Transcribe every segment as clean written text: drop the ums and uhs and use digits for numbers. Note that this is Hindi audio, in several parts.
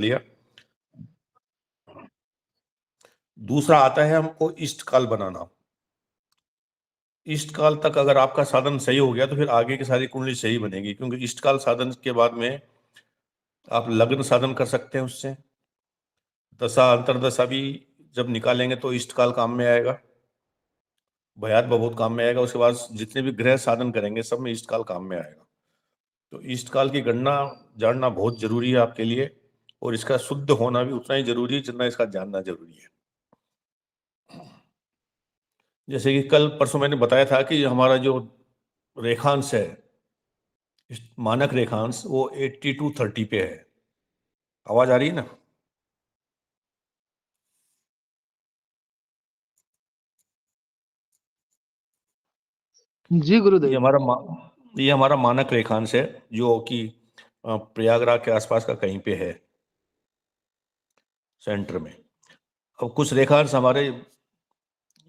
लिया। दूसरा आता है हमको ईस्ट काल बनाना। ईस्ट काल तक अगर आपका साधन सही हो गया तो फिर आगे की सारी कुंडली सही बनेगी, क्योंकि ईस्ट काल साधन के बाद में आप लग्न साधन कर सकते हैं उससे। दशा अंतरदशा भी जब निकालेंगे तो ईस्ट काल काम में आएगा, भयात बहुत काम में आएगा। उसके बाद जितने भी ग्रह साधन करेंगे सब में ईस्ट काल काम में आएगा। तो ईस्ट काल की गणना जानना बहुत जरूरी है आपके लिए, और इसका शुद्ध होना भी उतना ही जरूरी है जितना इसका जानना जरूरी है। जैसे कि कल परसों मैंने बताया था कि हमारा जो रेखांश है, मानक रेखांश, वो 80-30 पे है। आवाज आ रही है ना? जी गुरुदेव। ये हमारा मानक रेखांश है जो कि प्रयागराज के आसपास का कहीं पे है, सेंटर में। अब कुछ रेखांश हमारे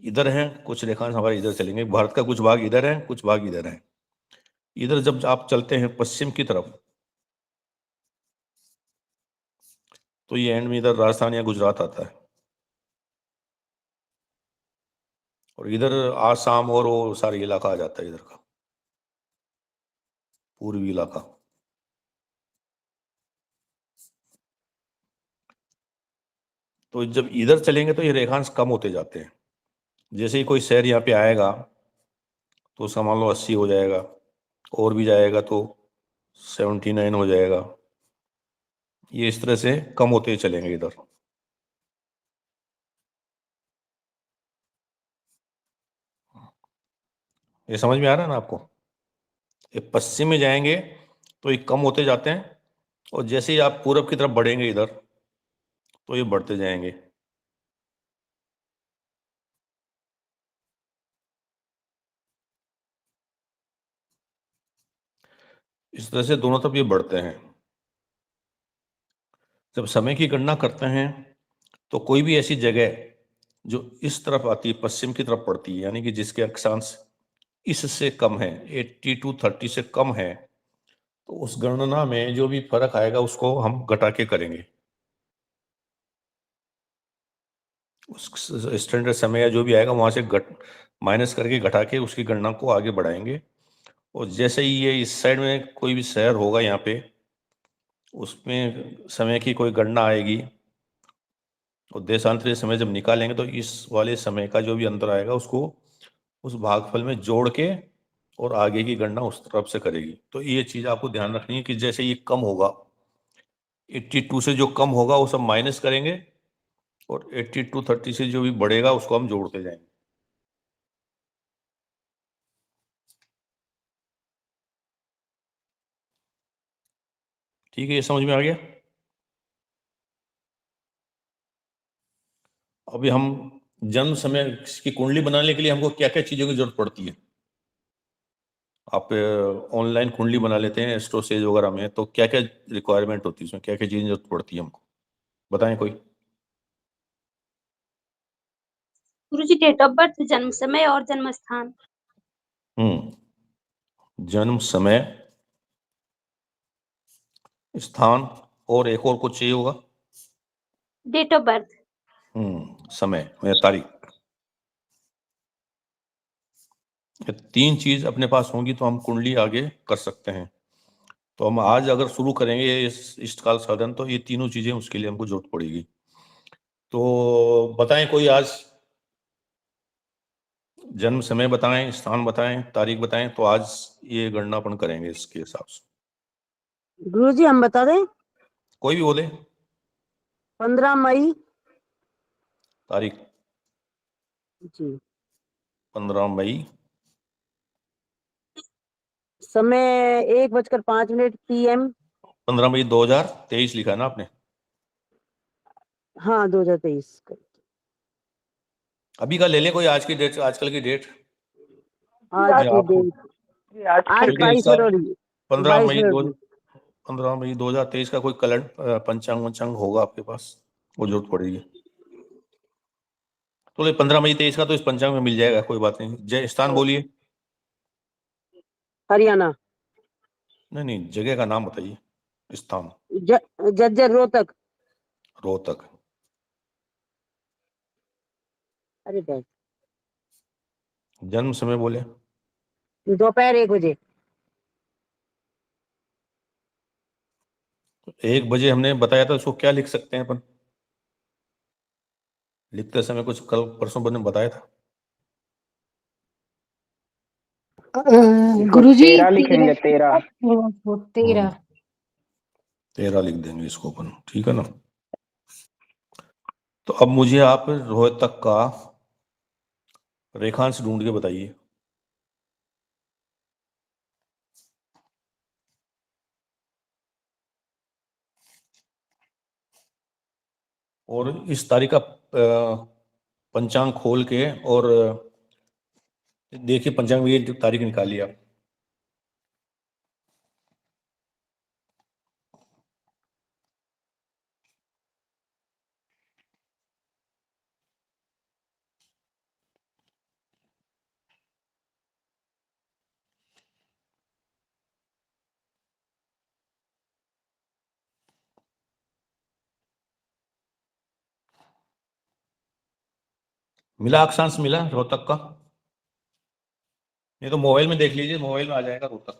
इधर हैं, कुछ रेखांश हमारे इधर चलेंगे। भारत का कुछ भाग इधर है, कुछ भाग इधर है। इधर जब आप चलते हैं पश्चिम की तरफ तो ये एंड में इधर राजस्थान या गुजरात आता है, और इधर आसाम और वो सारी इलाका आ जाता है, इधर का पूर्वी इलाका। तो जब इधर चलेंगे तो ये रेखांश कम होते जाते हैं। जैसे ही कोई शहर यहाँ पे आएगा तो उसका मान लो 80 हो जाएगा, और भी जाएगा तो 79 हो जाएगा। ये इस तरह से कम होते चलेंगे इधर। ये समझ में आ रहा है ना आपको? ये पश्चिम में जाएंगे तो ये कम होते जाते हैं, और जैसे ही आप पूरब की तरफ बढ़ेंगे इधर तो ये बढ़ते जाएंगे। इस तरह से दोनों तरफ ये बढ़ते हैं। जब समय की गणना करते हैं तो कोई भी ऐसी जगह जो इस तरफ आती है, पश्चिम की तरफ पड़ती है, यानी कि जिसके अक्षांश इससे कम है, 80-30 से कम है, तो उस गणना में जो भी फर्क आएगा उसको हम घटा के करेंगे। उस स्टैंडर्ड समय या जो भी आएगा वहां से माइनस करके घटा के उसकी गणना को आगे बढ़ाएंगे। और जैसे ही ये इस साइड में कोई भी शहर होगा यहाँ पे, उसमें समय की कोई गणना आएगी, और देशांतरीय समय जब निकालेंगे तो इस वाले समय का जो भी अंतर आएगा उसको उस भागफल में जोड़ के और आगे की गणना उस तरफ से करेगी। तो ये चीज आपको ध्यान रखनी है कि जैसे ये कम होगा, 82 से जो कम होगा वो सब माइनस करेंगे, और 82-30 से जो भी बढ़ेगा उसको हम जोड़ते जाएंगे। ठीक है, ये समझ में आ गया? अभी हम जन्म समय की कुंडली बनाने के लिए हमको क्या क्या चीजों की जरूरत पड़ती है? आप ऑनलाइन कुंडली बना लेते हैं एस्ट्रोसेज वगैरह में, तो क्या क्या रिक्वायरमेंट होती है उसमें, क्या क्या चीजें जरूरत पड़ती है हमको, बताएं कोई। गुरुजी डेट ऑफ बर्थ, जन्म समय और जन्म स्थान। जन्म समय, स्थान, और एक और कुछ चाहिए होगा। Date of birth. समय या तारीख। ये 3 चीज अपने पास होंगी तो हम कुंडली आगे कर सकते हैं। तो हम आज अगर शुरू करेंगे इस इष्टकाल साधन तो ये तीनों चीजें उसके लिए हमको जरूरत पड़ेगी। तो बताएं कोई आज, जन्म समय बताएं, स्थान बताएं, तारीख बताएं, तो आज ये गणना अपन करेंगे इसके हिसाब से। गुरुजी हम बता दें? कोई भी बोले। 15 मई। तारीख? जी। 15 मई। समय 1:05 PM। 15 मई 2023 लिखा है ना आपने? हाँ 2023। अभी का ले लें कोई, आज की डेट, आजकल की डेट। आज की डेट आज 22 फरवरी। 15 मई 2023 का कोई कैलेंडर पंचांग वंचांग होगा आपके पास, वो जरूरत पड़ेगी। तो 15 मई 23 का तो इस पंचांग में मिल जाएगा, कोई बात नहीं। जय स्थान बोलिए। हरियाणा। नहीं, जगह का नाम बताइए। स्थान झज्जर रोहतक। रोहतक। अरे बस जन्म समय बोले? दोपहर 1 बजे। 1 बजे हमने बताया था, उसको क्या लिख सकते हैं अपन? लिखते समय कुछ कल परसों ने बताया था। गुरुजी 13 लिखेंगे, 13। 13। 13 लिख देंगे इसको अपन, ठीक है ना। तो अब मुझे आप रोहतक का रेखांश ढूंढ के बताइए। और इस तारीख का पंचांग खोल के और देखिए पंचांग में ये तारीख निकालिए आप। मिला अक्षांश, मिला रोहतक का? नहीं तो मोबाइल में देख लीजिए, मोबाइल में आ जाएगा रोहतक।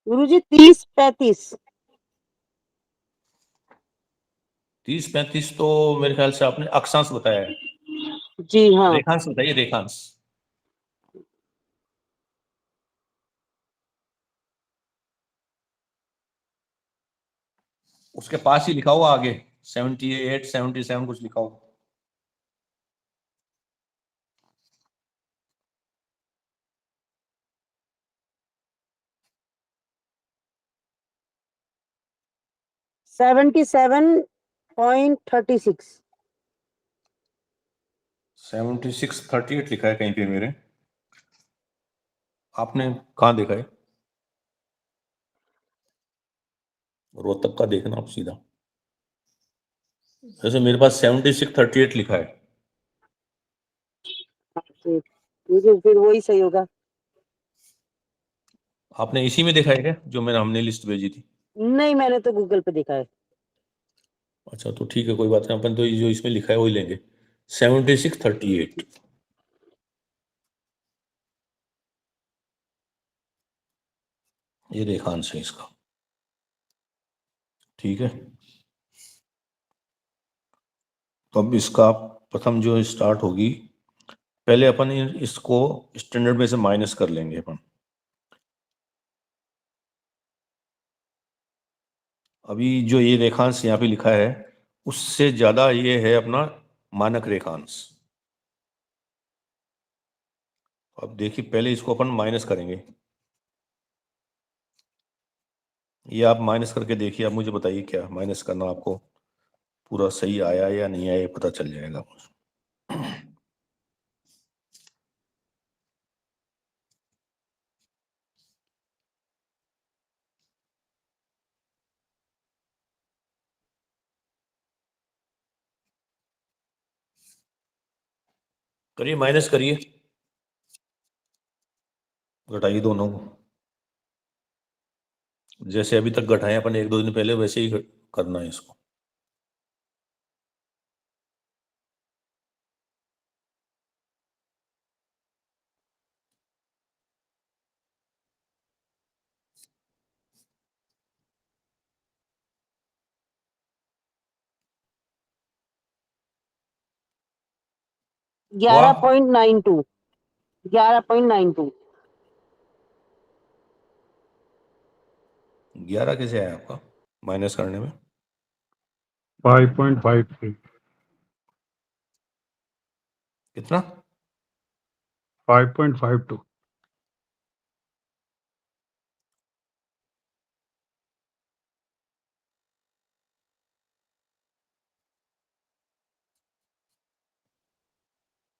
गुरुजी 30-35। 30-35 तो मेरे ख्याल से आपने अक्षांश बताया है। जी हाँ। रेखांश बताइए, रेखांश। उसके पास ही लिखा हुआ आगे 78 77 कुछ लिखा हुआ। $77.36। 76 38 लिखा है कहीं पे मेरे। आपने कहाँ देखा है? रोहतक का देखना आप सीधा। जैसे मेरे पास 76 38 लिखा है। ठीक, ठीक है, फिर वही सही होगा। आपने इसी में देखा है क्या, जो मैंने हमने लिस्ट भेजी थी? नहीं, मैंने तो गूगल पे देखा है। अच्छा तो ठीक है, कोई बात नहीं, अपन तो जो इसमें लिखा है वही लेंगे। 76 38। ये रेखांश है इसका, ठीक है। तो अब इसका प्रथम जो स्टार्ट होगी, पहले अपन इसको स्टैंडर्ड में से माइनस कर लेंगे अपन। अभी जो ये रेखांश यहाँ पे लिखा है उससे ज्यादा ये है अपना मानक रेखांश। अब देखिए पहले इसको अपन माइनस करेंगे। ये आप माइनस करके देखिए, आप मुझे बताइए क्या माइनस करना आपको पूरा सही आया या नहीं आया, ये पता चल जाएगा। करिए, माइनस करिए, घटाइए दोनों को। जैसे अभी तक घटाए अपन 1 2 दिन पहले, वैसे ही करना है इसको। ग्यारह पॉइंट नाइन टू 11.92। 11 कैसे आया आपका माइनस करने में? 5.53। कितना? 5.52।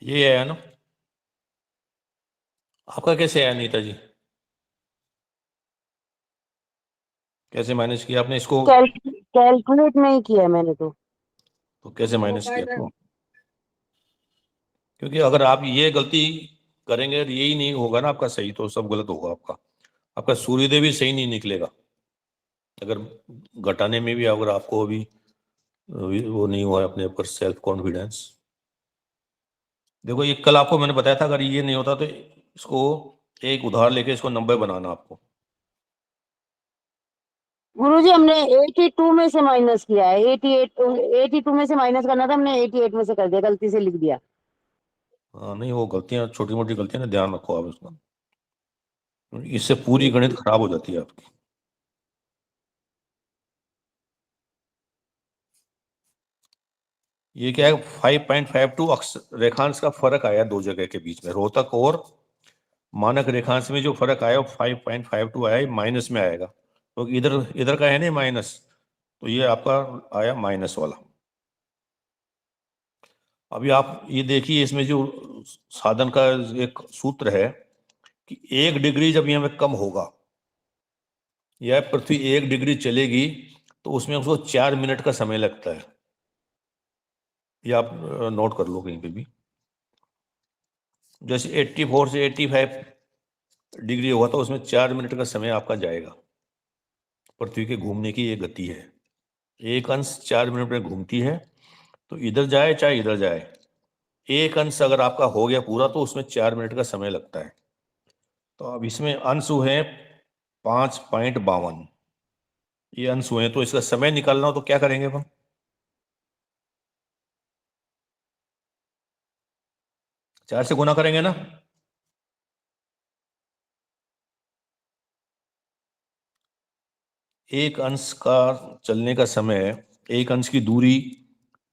ये आया ना, आपका कैसे आया नीता जी? कैसे माइनस किया आपने इसको? कैलकुलेट नहीं किया मैंने तो। तो कैसे माइनस किया आपको? क्योंकि अगर आप ये गलती करेंगे और यही नहीं होगा ना आपका सही, तो सब गलत होगा आपका। आपका सूर्योदय भी सही नहीं निकलेगा अगर घटाने में भी अगर आपको अभी वो नहीं हुआ है अपने ऊपर सेल्फ कॉन्फिडेंस। देखो ये कल आपको मैंने बताया था, अगर ये नहीं होता तो इसको एक उधार लेके इसको 90 बनाना आपको। गुरुजी हमने 82 में से माइनस किया है। 82 में से माइनस करना था, हमने 88 में से कर दिया, गलती से लिख दिया। हाँ नहीं, वो गलतियां छोटी मोटी गलतियां ना, ध्यान रखो आप इसका, इससे पूरी गणित खराब हो जाती है आपकी। ये क्या है, 5.52 अक्ष रेखांश का फर्क आया दो जगह के बीच में, रोहतक और मानक रेखांश में जो फर्क आया वो 5.52 आया, ये माइनस में आएगा, तो इधर इधर का है नहीं माइनस, तो ये आपका आया माइनस वाला। अभी आप ये देखिए इसमें जो साधन का एक सूत्र है कि 1 डिग्री जब यहाँ पे कम होगा या पृथ्वी 1 डिग्री चलेगी तो उसमें उसको 4 मिनट का समय लगता है। ये आप नोट कर लो कहीं पे भी। जैसे 84 से 85 डिग्री होगा तो उसमें 4 मिनट का समय आपका जाएगा। पृथ्वी के घूमने की ये गति है, एक अंश 4 मिनट में घूमती है, तो इधर जाए चाहे इधर जाए, एक अंश अगर आपका हो गया पूरा तो उसमें 4 मिनट का समय लगता है। तो अब इसमें अंश हुए 5.52, ये अंश हुए, तो इसका समय निकालना हो तो क्या करेंगे अपन? चार से गुना करेंगे ना। एक अंश का चलने का समय, एक अंश की दूरी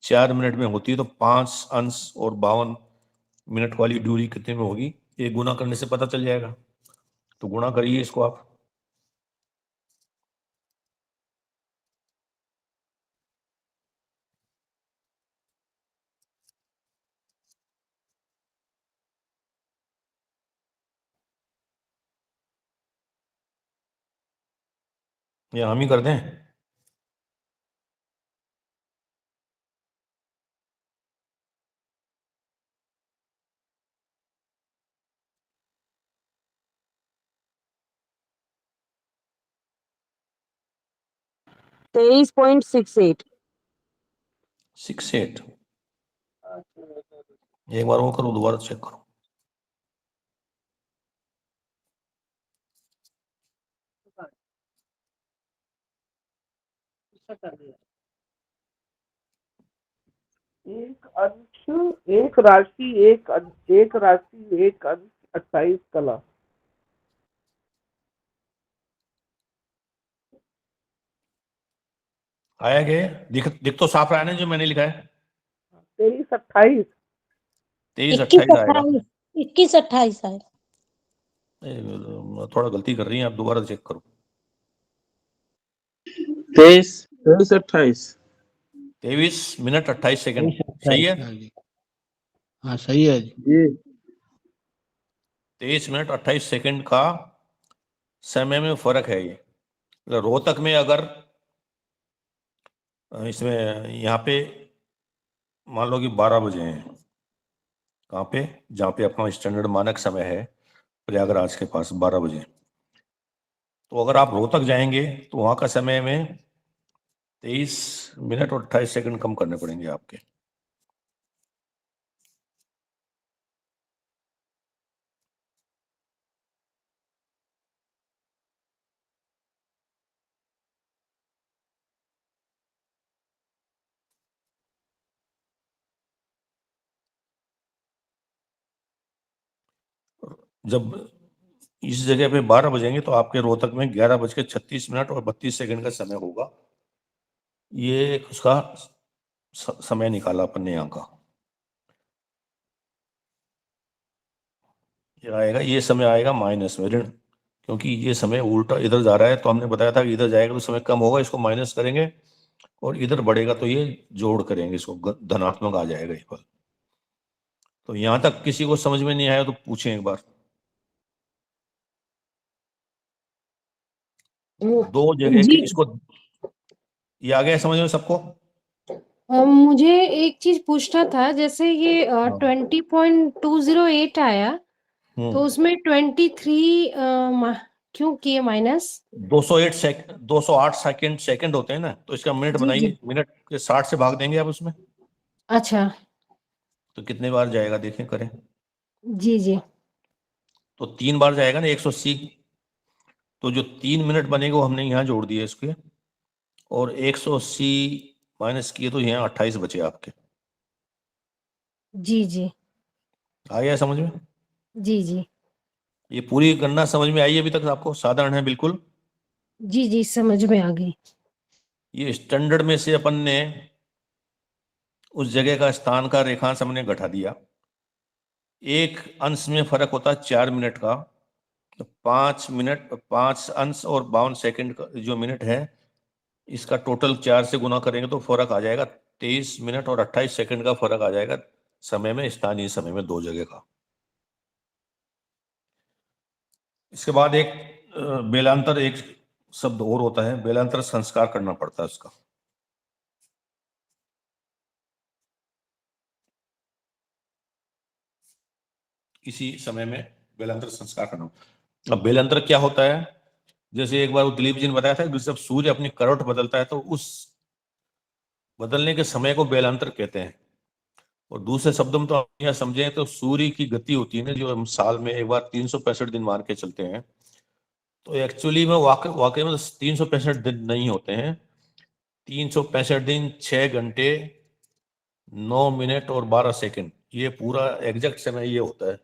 4 मिनट में होती है, तो 5 अंश और 52 मिनट वाली दूरी कितने में होगी, ये गुना करने से पता चल जाएगा। तो गुणा करिए इसको आप। ये हम ही कर दें? तेईस 68। 68? एक बार वो करो, दोबारा चेक करो। एक अंश, एक राशि, एक राशि, एक अंश, 28 कला। आया क्या? दिख तो साफ रहा है ना जो मैंने लिखा है? 23 28। 23-28 आएगा। 21-28 है। थोड़ा गलती कर रही हैं आप, दोबारा चेक करो। 23 23 मिनट 28 सेकंड, सही है? हाँ सही है जी। जी 23 मिनट 28 सेकंड का समय में फर्क है ये। रोहतक में अगर इसमें यहाँ पे मान लो कि 12 बजे हैं, कहाँ पे, जहाँ पे अपना स्टैंडर्ड मानक समय है प्रयागराज के पास 12 बजे, तो अगर आप रोहतक जाएंगे तो वहाँ का समय में 23 मिनट और 28 सेकंड कम करने पड़ेंगे आपके। जब इस जगह पे 12 बजेंगे तो आपके रोहतक में 11:36 और 32 सेकंड का समय होगा। ये उसका समय निकाला अपन ने यहाँ का। ये आएगा, ये समय आएगा माइनस में, ऋण, क्योंकि ये समय उल्टा इधर जा रहा है, तो हमने बताया था कि इधर जाएगा तो समय कम होगा, इसको माइनस करेंगे, और इधर बढ़ेगा तो ये जोड़ करेंगे, इसको धनात्मक आ जाएगा ये फल। तो यहां तक किसी को समझ में नहीं आया तो पूछें एक बार। दो जगह के जी इसको, ये आ गया समझ में सबको? मुझे एक चीज पूछना था, जैसे ये हाँ। 20.208 आया, तो हम्म उसमें 23 क्यों किए माइनस? 208 सेकंड होते हैं ना, तो इसका मिनट जी जी। बनाइए, मिनट के 60 से भाग देंगे आप उसमें, अच्छा। तो कितने बार जाएगा देखें, करें। जी जी। तो 3 बार जाएगा ना 180, तो जो 3 मिनट बनेगा वो हमने यहाँ जोड़ दिए इसके, और 180 माइनस किए तो यहाँ 28 बचे आपके। जी जी। आ गया समझ में? जी जी। ये पूरी गणना समझ में आई अभी तक आपको? साधारण है बिल्कुल। जी जी, समझ में आ गई। ये स्टैंडर्ड में से अपन ने उस जगह का स्थान का रेखांश हमने घटा दिया। एक अंश में फर्क होता है 4 मिनट का, तो 5 मिनट 5 अंश और 52 सेकंड का जो मिनट है, इसका टोटल 4 से गुना करेंगे तो फर्क आ जाएगा 23 मिनट और 28 सेकंड का फर्क आ जाएगा समय में, स्थानीय समय में, दो जगह का। इसके बाद एक बेलांतर, एक शब्द और होता है, बेलांतर संस्कार करना पड़ता है उसका। इसी समय में बेलांतर संस्कार करना। अब बेलांतर क्या होता है? जैसे एक बार दिलीप जी ने बताया था कि जब सूर्य अपनी करवट बदलता है तो उस बदलने के समय को बेलांतर कहते हैं। और दूसरे शब्दों में तो आप यह समझें तो सूर्य की गति होती है ना, जो हम साल में एक बार 365 दिन मान के चलते हैं, तो एक्चुअली में वाकई में 365 दिन नहीं होते हैं। 365 दिन 6 घंटे 9 मिनट और 12 सेकंड, ये पूरा एग्जैक्ट समय ये होता है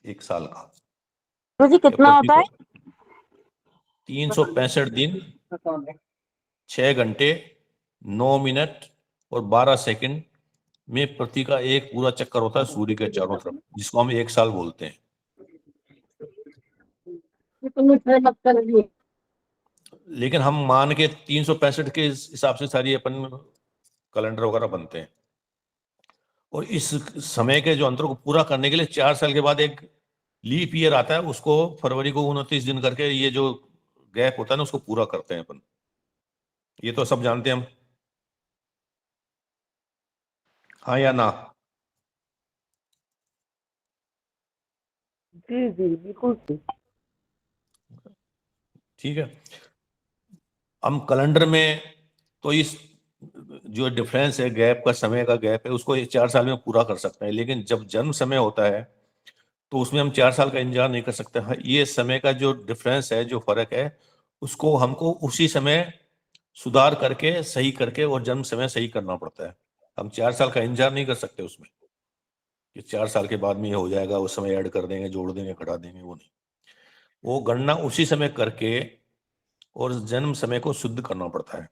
एक साल का। गुरुजी कितना होता है? 365 दिन 6 घंटे 9 मिनट और 12 सेकंड में पृथ्वी का एक पूरा चक्कर होता है सूर्य के चारों तरफ, जिसको हम एक साल बोलते हैं। लेकिन हम मान के 365 के हिसाब से सारी अपन कैलेंडर वगैरह बनते हैं, और इस समय के जो अंतर को पूरा करने के लिए 4 साल के बाद एक लीप ईयर आता है, उसको फरवरी को 29 दिन करके ये जो गैप होता है ना, उसको पूरा करते हैं अपन। ये तो सब जानते हैं हम, हाँ या ना? जी जी बिल्कुल सही। ठीक है। हम कैलेंडर में तो इस जो डिफरेंस है, गैप का, समय का गैप है, उसको 4 साल में पूरा कर सकते हैं। लेकिन जब जन्म समय होता है तो उसमें हम 4 साल का इंतजार नहीं कर सकते। हाँ, ये समय का जो डिफरेंस है, जो फर्क है, उसको हमको उसी समय सुधार करके, सही करके और जन्म समय सही करना पड़ता है। हम 4 साल का इंतजार नहीं कर सकते उसमें कि 4 साल के बाद में ये हो जाएगा, उस समय ऐड कर देंगे, जोड़ देंगे, घटा देंगे, वो नहीं। वो गणना उसी समय करके और जन्म समय को शुद्ध करना पड़ता है।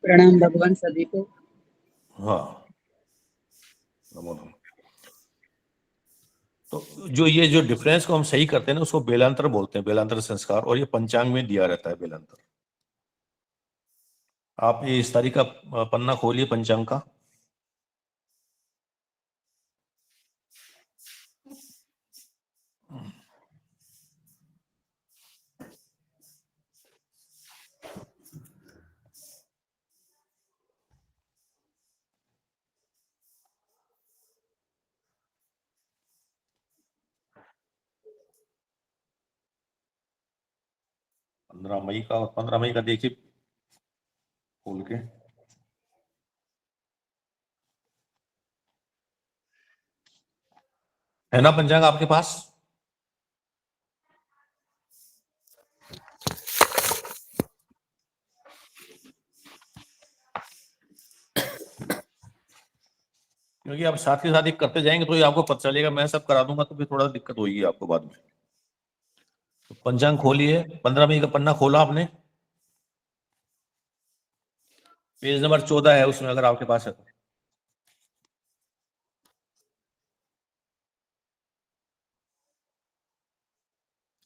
प्रणाम भगवान सभी को। हाँ, नमो नमः। तो ये जो डिफरेंस को हम सही करते हैं ना, उसको बेलांतर बोलते हैं, बेलांतर संस्कार, और ये पंचांग में दिया रहता है बेलांतर। आप ये इस तारीख का पन्ना खोलिए पंचांग का। पंद्रह मई का देखिए खोल के। है ना पंचांग आपके पास? क्योंकि आप साथ के साथ ही करते जाएंगे तो ये आपको पता चलेगा, मैं सब करा दूंगा तो फिर थोड़ा दिक्कत होगी आपको बाद में। तो पंचांग खोलिए, 15 मई का पन्ना खोला आपने, पेज नंबर 14 है उसमें, अगर आपके पास है तो।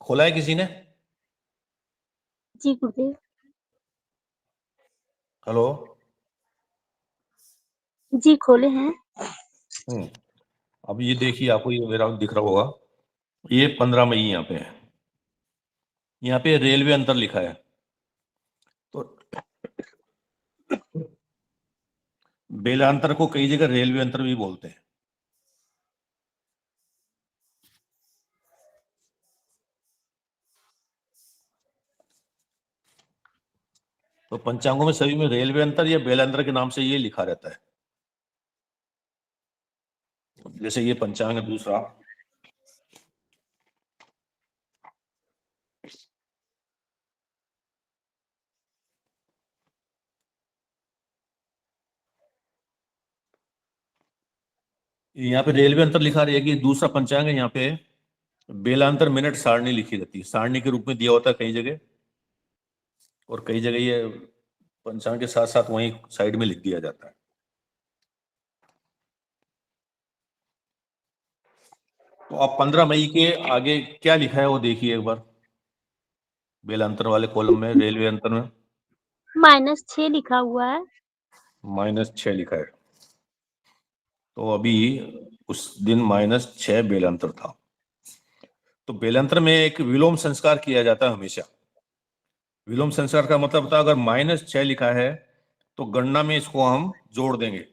खोला है किसी ने? जी गुरुदेव। हेलो? जी खोले हैं। अब ये देखिए, आपको ये मेरा दिख रहा होगा, ये 15 मई यहाँ पे है, यहाँ पे रेलवे अंतर लिखा है। तो बेलांतर को कई जगह रेलवे अंतर भी बोलते हैं। तो पंचांगों में सभी में रेलवे अंतर या बेलांतर के नाम से ये लिखा रहता है। जैसे ये पंचांग है दूसरा, यहाँ पे रेलवे अंतर लिखा रहेगी। दूसरा पंचांग है, यहाँ पे बेलांतर मिनट सारणी लिखी रहती है, सारणी के रूप में दिया होता है कई जगह, और कई जगह ये पंचांग के साथ साथ वहीं साइड में लिख दिया जाता है। तो आप 15 मई के आगे क्या लिखा है वो देखिए एक बार, बेलांतर वाले कॉलम में, रेलवे अंतर में -6 लिखा हुआ है। -6 लिखा है। तो अभी उस दिन -6 बेलांतर था। तो बेलांतर में एक विलोम संस्कार किया जाता है हमेशा। विलोम संस्कार का मतलब होता है, अगर -6 लिखा है तो गणना में इसको हम जोड़ देंगे,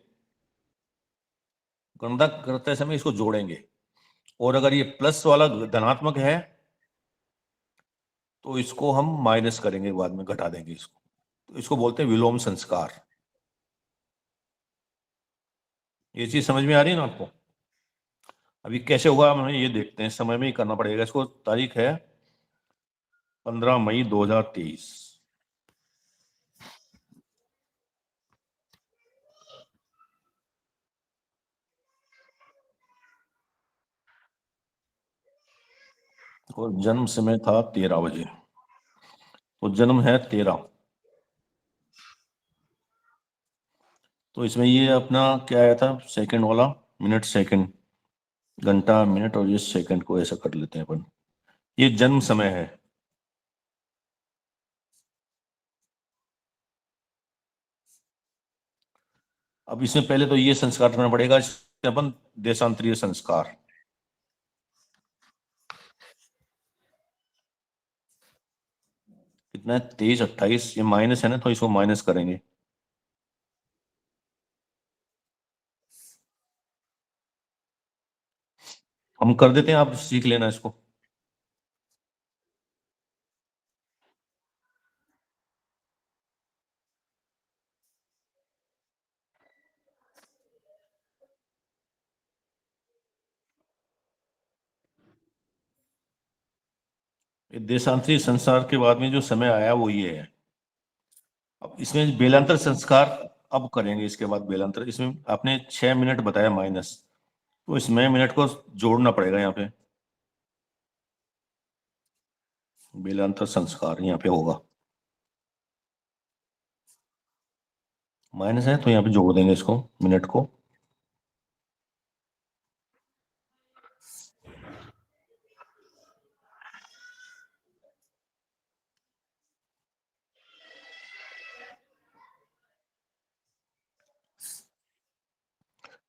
गणना करते समय इसको जोड़ेंगे, और अगर ये प्लस वाला धनात्मक है तो इसको हम माइनस करेंगे, बाद में घटा देंगे इसको। तो इसको बोलते हैं विलोम संस्कार। ये चीज समझ में आ रही है ना आपको? अभी कैसे होगा हमें ये देखते हैं, समय में ही करना पड़ेगा इसको। तारीख है 15 मई 2023। और जन्म समय था 13 बजे, तो जन्म है 13। तो इसमें ये अपना क्या आया था, सेकंड वाला, मिनट सेकंड, घंटा मिनट, और ये सेकंड को ऐसा कर लेते हैं अपन। ये जन्म समय है। अब इसमें पहले तो ये संस्कार करना पड़ेगा, इसमें अपन देशांतरीय संस्कार। कितना है, 23, 28, ये माइनस है ना, तो इसको माइनस करेंगे। हम कर देते हैं, आप सीख लेना इसको। देशांतरी संसार के बाद में जो समय आया वो ये है। अब इसमें बेलांतर संस्कार अब करेंगे, इसके बाद बेलांतर। इसमें आपने 6 मिनट बताया माइनस, तो इसमें मिनट को जोड़ना पड़ेगा। यहाँ पे बेलांतर संस्कार यहाँ पे होगा, माइनस है तो यहाँ पे जोड़ देंगे इसको, मिनट को।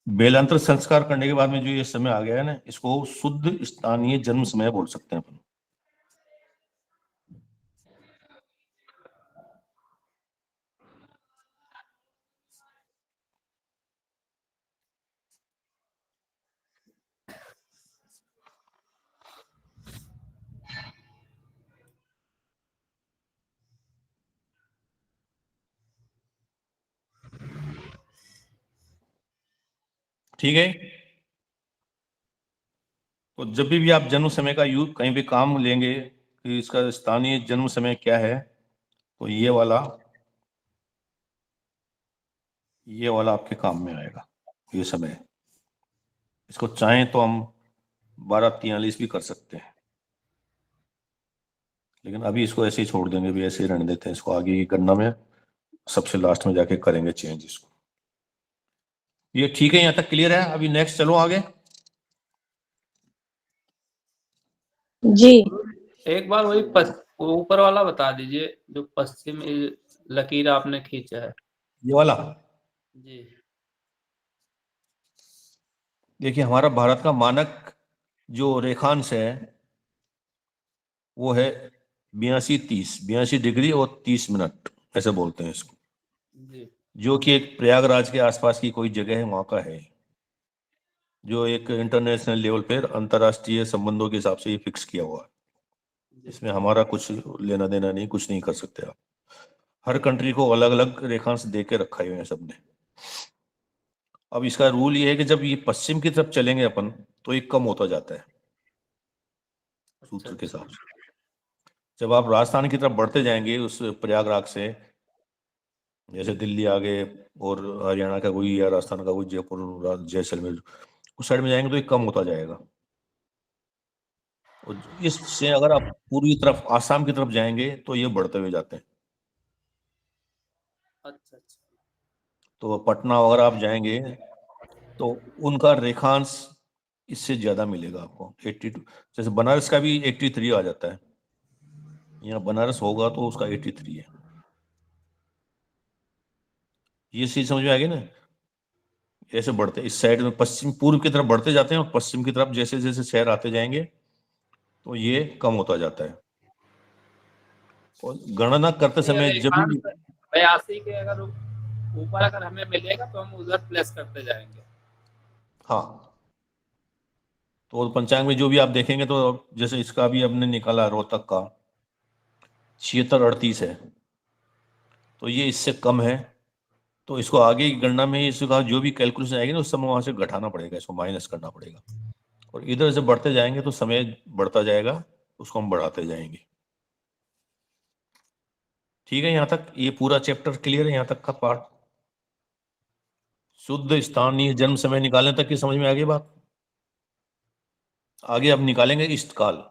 बेलांतर संस्कार करने के बाद में जो ये समय आ गया है ना, इसको शुद्ध स्थानीय जन्म समय बोल सकते हैं अपन। ठीक है। तो जब भी आप जन्म समय का यूज कहीं भी काम लेंगे कि इसका स्थानीय जन्म समय क्या है, तो ये वाला आपके काम में आएगा, ये समय। इसको चाहें तो हम 12:43 भी कर सकते हैं, लेकिन अभी इसको ऐसे ही छोड़ देंगे, भी ऐसे ही रहने देते हैं इसको। आगे की गणना में सबसे लास्ट में जाके करेंगे चेंज इसको। ये ठीक है, यहाँ तक क्लियर है? अभी नेक्स्ट चलो आगे। जी एक बार वही ऊपर वाला बता दीजिए, जो पश्चिम लकीर आपने खींचा है। ये वाला जी देखिए हमारा भारत का मानक जो रेखांश है वो है 82 डिग्री और 30 मिनट, ऐसे बोलते हैं इसको, जी जो कि एक प्रयागराज के आसपास की कोई जगह है वहाँ का है, जो एक इंटरनेशनल लेवल पर अंतर्राष्ट्रीय संबंधों के हिसाब से ये फिक्स किया हुआ है। इसमें हमारा कुछ लेना देना नहीं, कुछ नहीं कर सकते आप। हर कंट्री को अलग अलग रेखांश दे के रखा हुए हैं सबने। अब इसका रूल ये है कि जब ये पश्चिम की तरफ चलेंगे अपन तो ये कम होता जाता है सूत्र के हिसाब से। जब आप राजस्थान की तरफ बढ़ते जाएंगे उस प्रयागराज से, जैसे दिल्ली आगे और हरियाणा का कोई या राजस्थान का कोई जयपुर जैसलमेर उस साइड में जाएंगे तो ये कम होता जाएगा। और इससे अगर आप पूर्वी तरफ आसाम की तरफ जाएंगे तो ये बढ़ते हुए जाते हैं। अच्छा अच्छा। तो पटना वगैरह आप जाएंगे तो उनका रेखांश इससे ज्यादा मिलेगा आपको 82। जैसे बनारस का भी 83 आ जाता है, यहाँ बनारस होगा तो उसका 83 है। ये चीज समझ में आ गई ना। ऐसे बढ़ते इस साइड में पश्चिम पूर्व की तरफ बढ़ते जाते हैं और पश्चिम की तरफ जैसे जैसे शहर आते जाएंगे तो ये कम होता जाता है। और गणना करते समय जब भी 82 के अगर ऊपर अगर हमें मिलेगा तो हम उधर प्लस करते जाएंगे। हाँ, तो पंचांग में जो भी आप देखेंगे तो जैसे इसका भी हमने निकाला रोहतक का 7638 है, तो ये इससे कम है। तो इसको आगे की गणना में इसका जो भी कैलकुलेशन आएगी ना उस समय वहां से घटाना पड़ेगा, इसको माइनस करना पड़ेगा। और इधर से बढ़ते जाएंगे तो समय बढ़ता जाएगा, उसको हम बढ़ाते जाएंगे। ठीक है, यहाँ तक ये पूरा चैप्टर क्लियर है, यहाँ तक का पार्ट। शुद्ध स्थानीय जन्म समय निकालने तक की समझ में आ गई बात। आगे अब निकालेंगे इष्टकाल।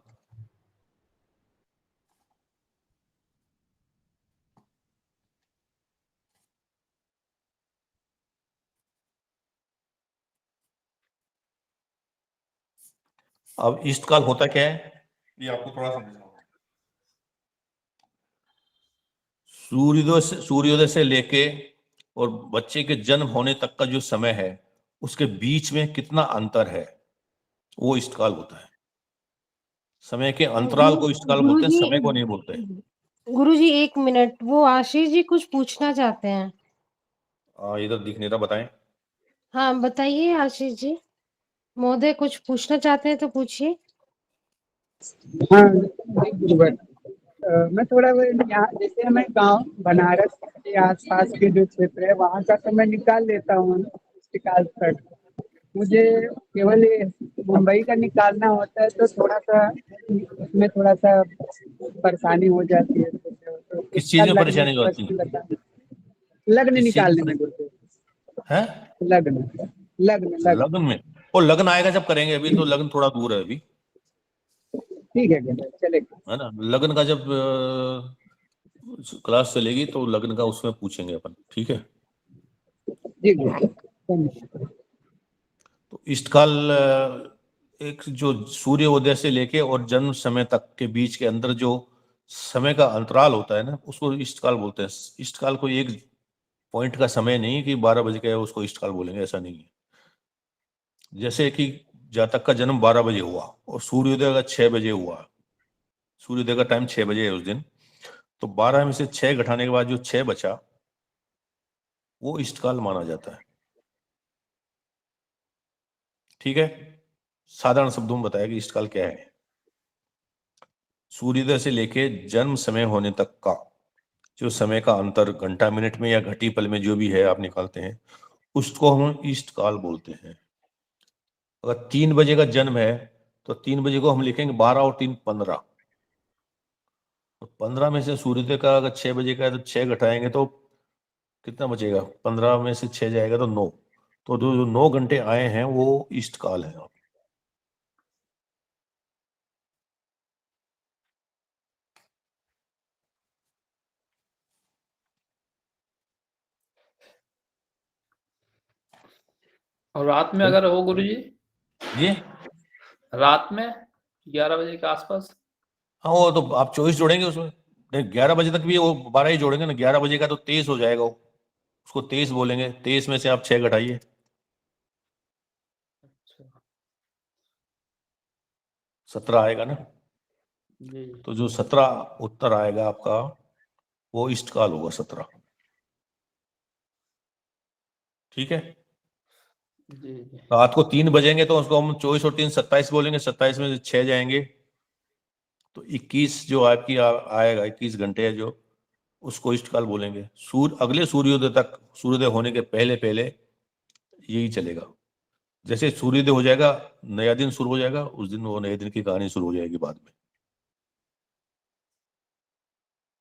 अब इष्टकाल होता क्या है ये आपको थोड़ा समझना होगा। सूर्योदय से लेके और बच्चे के जन्म होने तक का जो समय है उसके बीच में कितना अंतर है वो इष्टकाल होता है। समय के अंतराल को इष्टकाल बोलते हैं, समय को नहीं बोलते। गुरुजी 1 मिनट, वो आशीष जी कुछ पूछना चाहते हैं। इधर दिख नहीं रहा, बताएं। हाँ बताइए आशीष जी, महोदय कुछ पूछना चाहते हैं तो पूछिए। हाँ जी, गुरुवर। मैं थोड़ा वो यहाँ जैसे हमें गांव बनारस के आसपास के जो क्षेत्र है वहाँ का तो मैं निकाल लेता हूँ निकाल तक। मुझे केवल ये मुंबई का निकालना होता है तो थोड़ा सा उसमें थोड़ा सा परेशानी हो जाती है। तो किस चीज में उसका परेशानी लग्न होती है? बता लग्न किस चीज निकालने में में गुरुदेव। है? लग्न लग्न लग्न लगन में? वो लगन आएगा जब करेंगे, अभी तो लगन थोड़ा दूर है अभी, ठीक है गुरुदेव, चलेगा। है ना। लगन का जब क्लास चलेगी तो लगन का उसमें पूछेंगे अपन, ठीक है। जी गुरुदेव, धन्यवाद। तो इष्टकाल एक जो सूर्योदय से लेके और जन्म समय तक के बीच के अंदर जो समय का अंतराल होता है ना उसको इष्टकाल बोलते हैं। इष्टकाल कोई एक पॉइंट का समय नहीं कि 12 बजे का है उसको इष्टकाल बोलेंगे, ऐसा नहीं है। जैसे कि जातक का जन्म 12 बजे हुआ और सूर्योदय का 6 बजे हुआ, सूर्योदय का टाइम 6 बजे है उस दिन, तो 12 में से 6 घटाने के बाद जो 6 बचा वो इष्टकाल माना जाता है। ठीक है, साधारण शब्दों में बताया कि इष्टकाल क्या है। सूर्योदय से लेके जन्म समय होने तक का जो समय का अंतर घंटा मिनट में या घटी पल में जो भी है आप निकालते हैं उसको हम इष्टकाल बोलते हैं। अगर 3 बजे का जन्म है तो 3 बजे को हम लिखेंगे 12 और 3 15। 15 में से सूर्योदय का अगर 6 बजे का है तो 6 घटाएंगे तो कितना बचेगा? 15 में से 6 जाएगा तो 9। तो जो 9 घंटे आए हैं वो इष्टकाल है। और रात में अगर हो गुरुजी, ये रात में 11 बजे के आसपास? हाँ, वो तो आप 24 जोड़ेंगे उसमें। नहीं, 11 बजे तक भी वो 12 ही जोड़ेंगे ना। 11 बजे का तो 23 हो जाएगा वो, उसको 23 बोलेंगे। 23 में से आप 6 घटाइए। 17 आएगा ना, जी तो जो 17 उत्तर आएगा आपका वो ईस्ट काल होगा 17। ठीक है, जी जी। रात को 3 बजेंगे तो उसको हम 24 और 3 27 बोलेंगे, 27 में से 6 जाएंगे तो 21 जो आपकी आएगा 21 घंटे है जो, उसको ईस्ट काल बोलेंगे। अगले सूर्योदय तक, सूर्योदय होने के पहले पहले यही चलेगा। जैसे सूर्योदय हो जाएगा नया दिन शुरू हो जाएगा, उस दिन वो नए दिन की कहानी शुरू हो जाएगी बाद में।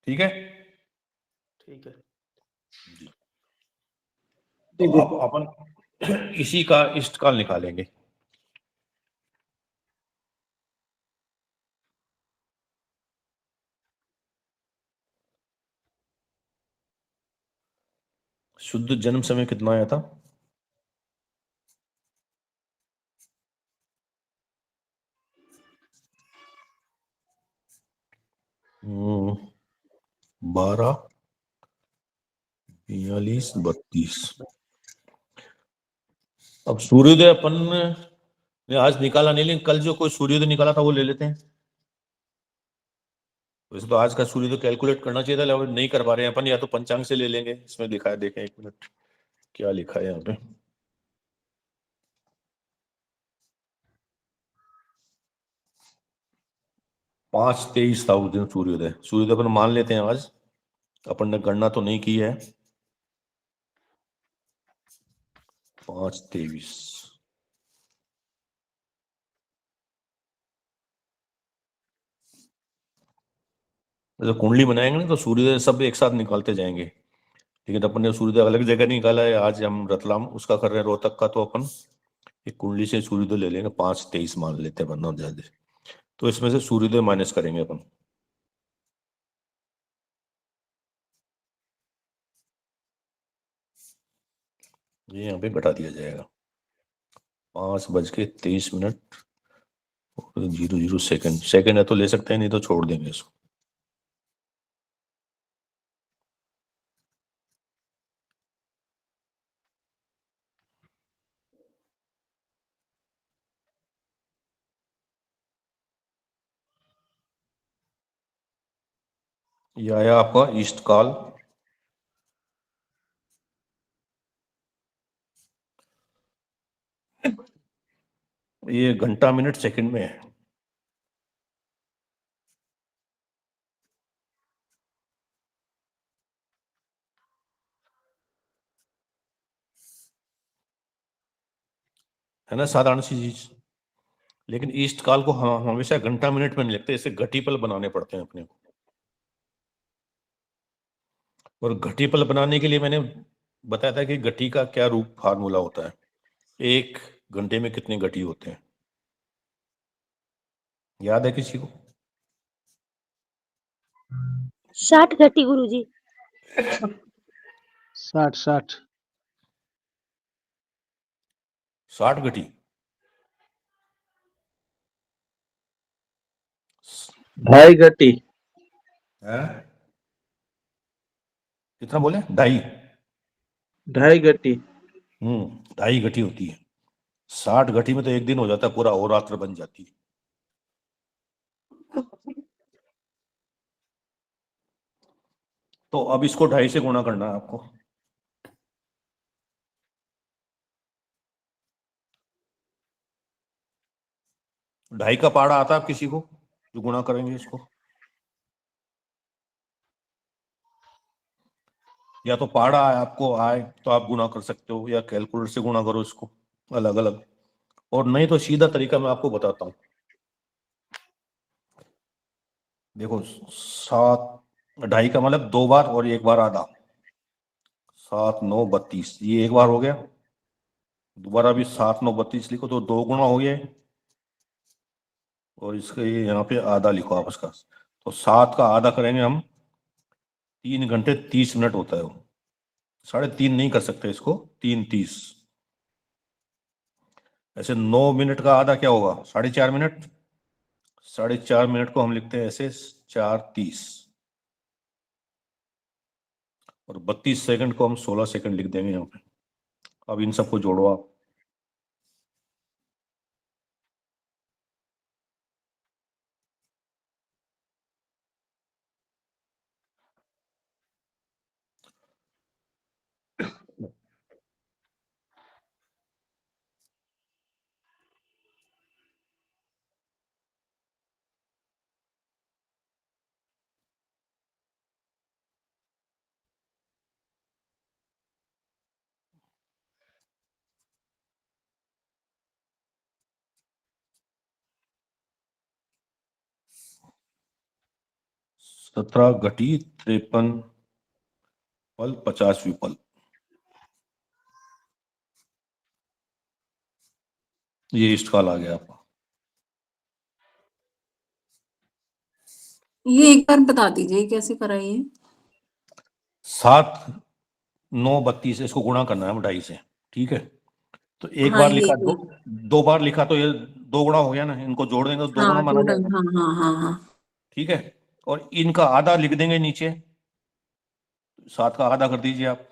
ठीक है ठीक है। जी। जी, तो अब अपन इसी का इष्ट काल निकालेंगे। शुद्ध जन्म समय कितना आया था? हम्म, 12 42 32। अब सूर्योदय अपन ने आज निकाला नहीं, लेकिन कल जो कोई सूर्योदय निकाला था वो ले लेते हैं। वैसे तो आज का सूर्योदय कैलकुलेट करना चाहिए था, लेकिन नहीं कर पा रहे हैं अपन, या तो पंचांग से ले लेंगे। इसमें लिखा है, देखें 1 मिनट क्या लिखा है यहाँ पे। 5:23 था उस दिन सूर्योदय। सूर्योदय अपन मान लेते हैं आज, अपन ने गणना तो नहीं की है। 5:23। तो कुंडली बनाएंगे ना तो सूर्योदय सब एक साथ निकालते जाएंगे, लेकिन अपन ने सूर्योदय अलग जगह निकाला है। आज हम रतलाम उसका कर रहे हैं, रोहतक का, तो अपन एक कुंडली से सूर्योदय ले लेंगे। 5:23 मान लेते हैं वरना ज्यादा, तो इसमें से सूर्योदय माइनस करेंगे अपन। ये यहाँ पे घटा दिया जाएगा। 5:23 और 00 सेकंड। सेकंड है तो ले सकते हैं, नहीं तो छोड़ देंगे इसको। ये आया आपका ईस्ट काल। ये घंटा मिनट सेकंड में है। है ना साधारण सी चीज, लेकिन ईस्ट काल को हम हमेशा घंटा मिनट में नहीं लिखते, इसे घटीपल बनाने पड़ते हैं अपने को। और घटीपल बनाने के लिए मैंने बताया था कि घटी का क्या रूप फार्मूला होता है। 1 घंटे में कितने घटी होते हैं, याद है किसी को? 60 घटी गुरुजी। 60 60 घटी। 2.5 घटी। है कितना बोले? 2.5। 2.5 घटी। 2.5 घटी होती है। 60 घटी में तो एक दिन हो जाता है पूरा, और रात्र बन जाती है। तो अब इसको 2.5 से गुणा करना है आपको। ढाई का पहाड़ा आता है आप किसी को जो गुणा करेंगे इसको? या तो पहाड़ा आपको आए तो आप गुणा कर सकते हो, या कैलकुलेटर से गुणा करो इसको अलग अलग, और नहीं तो सीधा तरीका मैं आपको बताता हूं। देखो 2.5 का मतलब 2 बार और 1 बार आधा। 7 9 32, ये 1 बार हो गया। दोबारा भी 7 9 32 लिखो तो 2 गुना हो गया, और इसका ये यहाँ पे आधा लिखो आप उसका। तो 7 का आधा करेंगे हम, 3 घंटे 30 मिनट होता है वो। 3.5 नहीं कर सकते इसको, 3:30। ऐसे 9 मिनट का आधा क्या होगा? 4.5 मिनट। 4.5 मिनट को हम लिखते हैं ऐसे 4:30, और 32 सेकंड को हम 16 सेकंड लिख देंगे यहाँ पे। अब इन सबको जोड़ो आप। 17 घटी 53 पल 50 विपल। ये इष्ट काल आ गया आपका। ये एक बार बता दीजिए कैसे कराइए। 7 9 32 इसको गुणा करना है 2.5 से, ठीक है। तो एक हाँ बार ये लिखा, दो बार लिखा तो ये 2 गुणा हो गया ना, इनको जोड़ देंगे तो 2 गुणा हाँ माना टू टाइम, जाएगा, हाँ हाँ हाँ हाँ। ठीक है। और इनका आधा लिख देंगे नीचे, 7 का आधा कर दीजिए आप,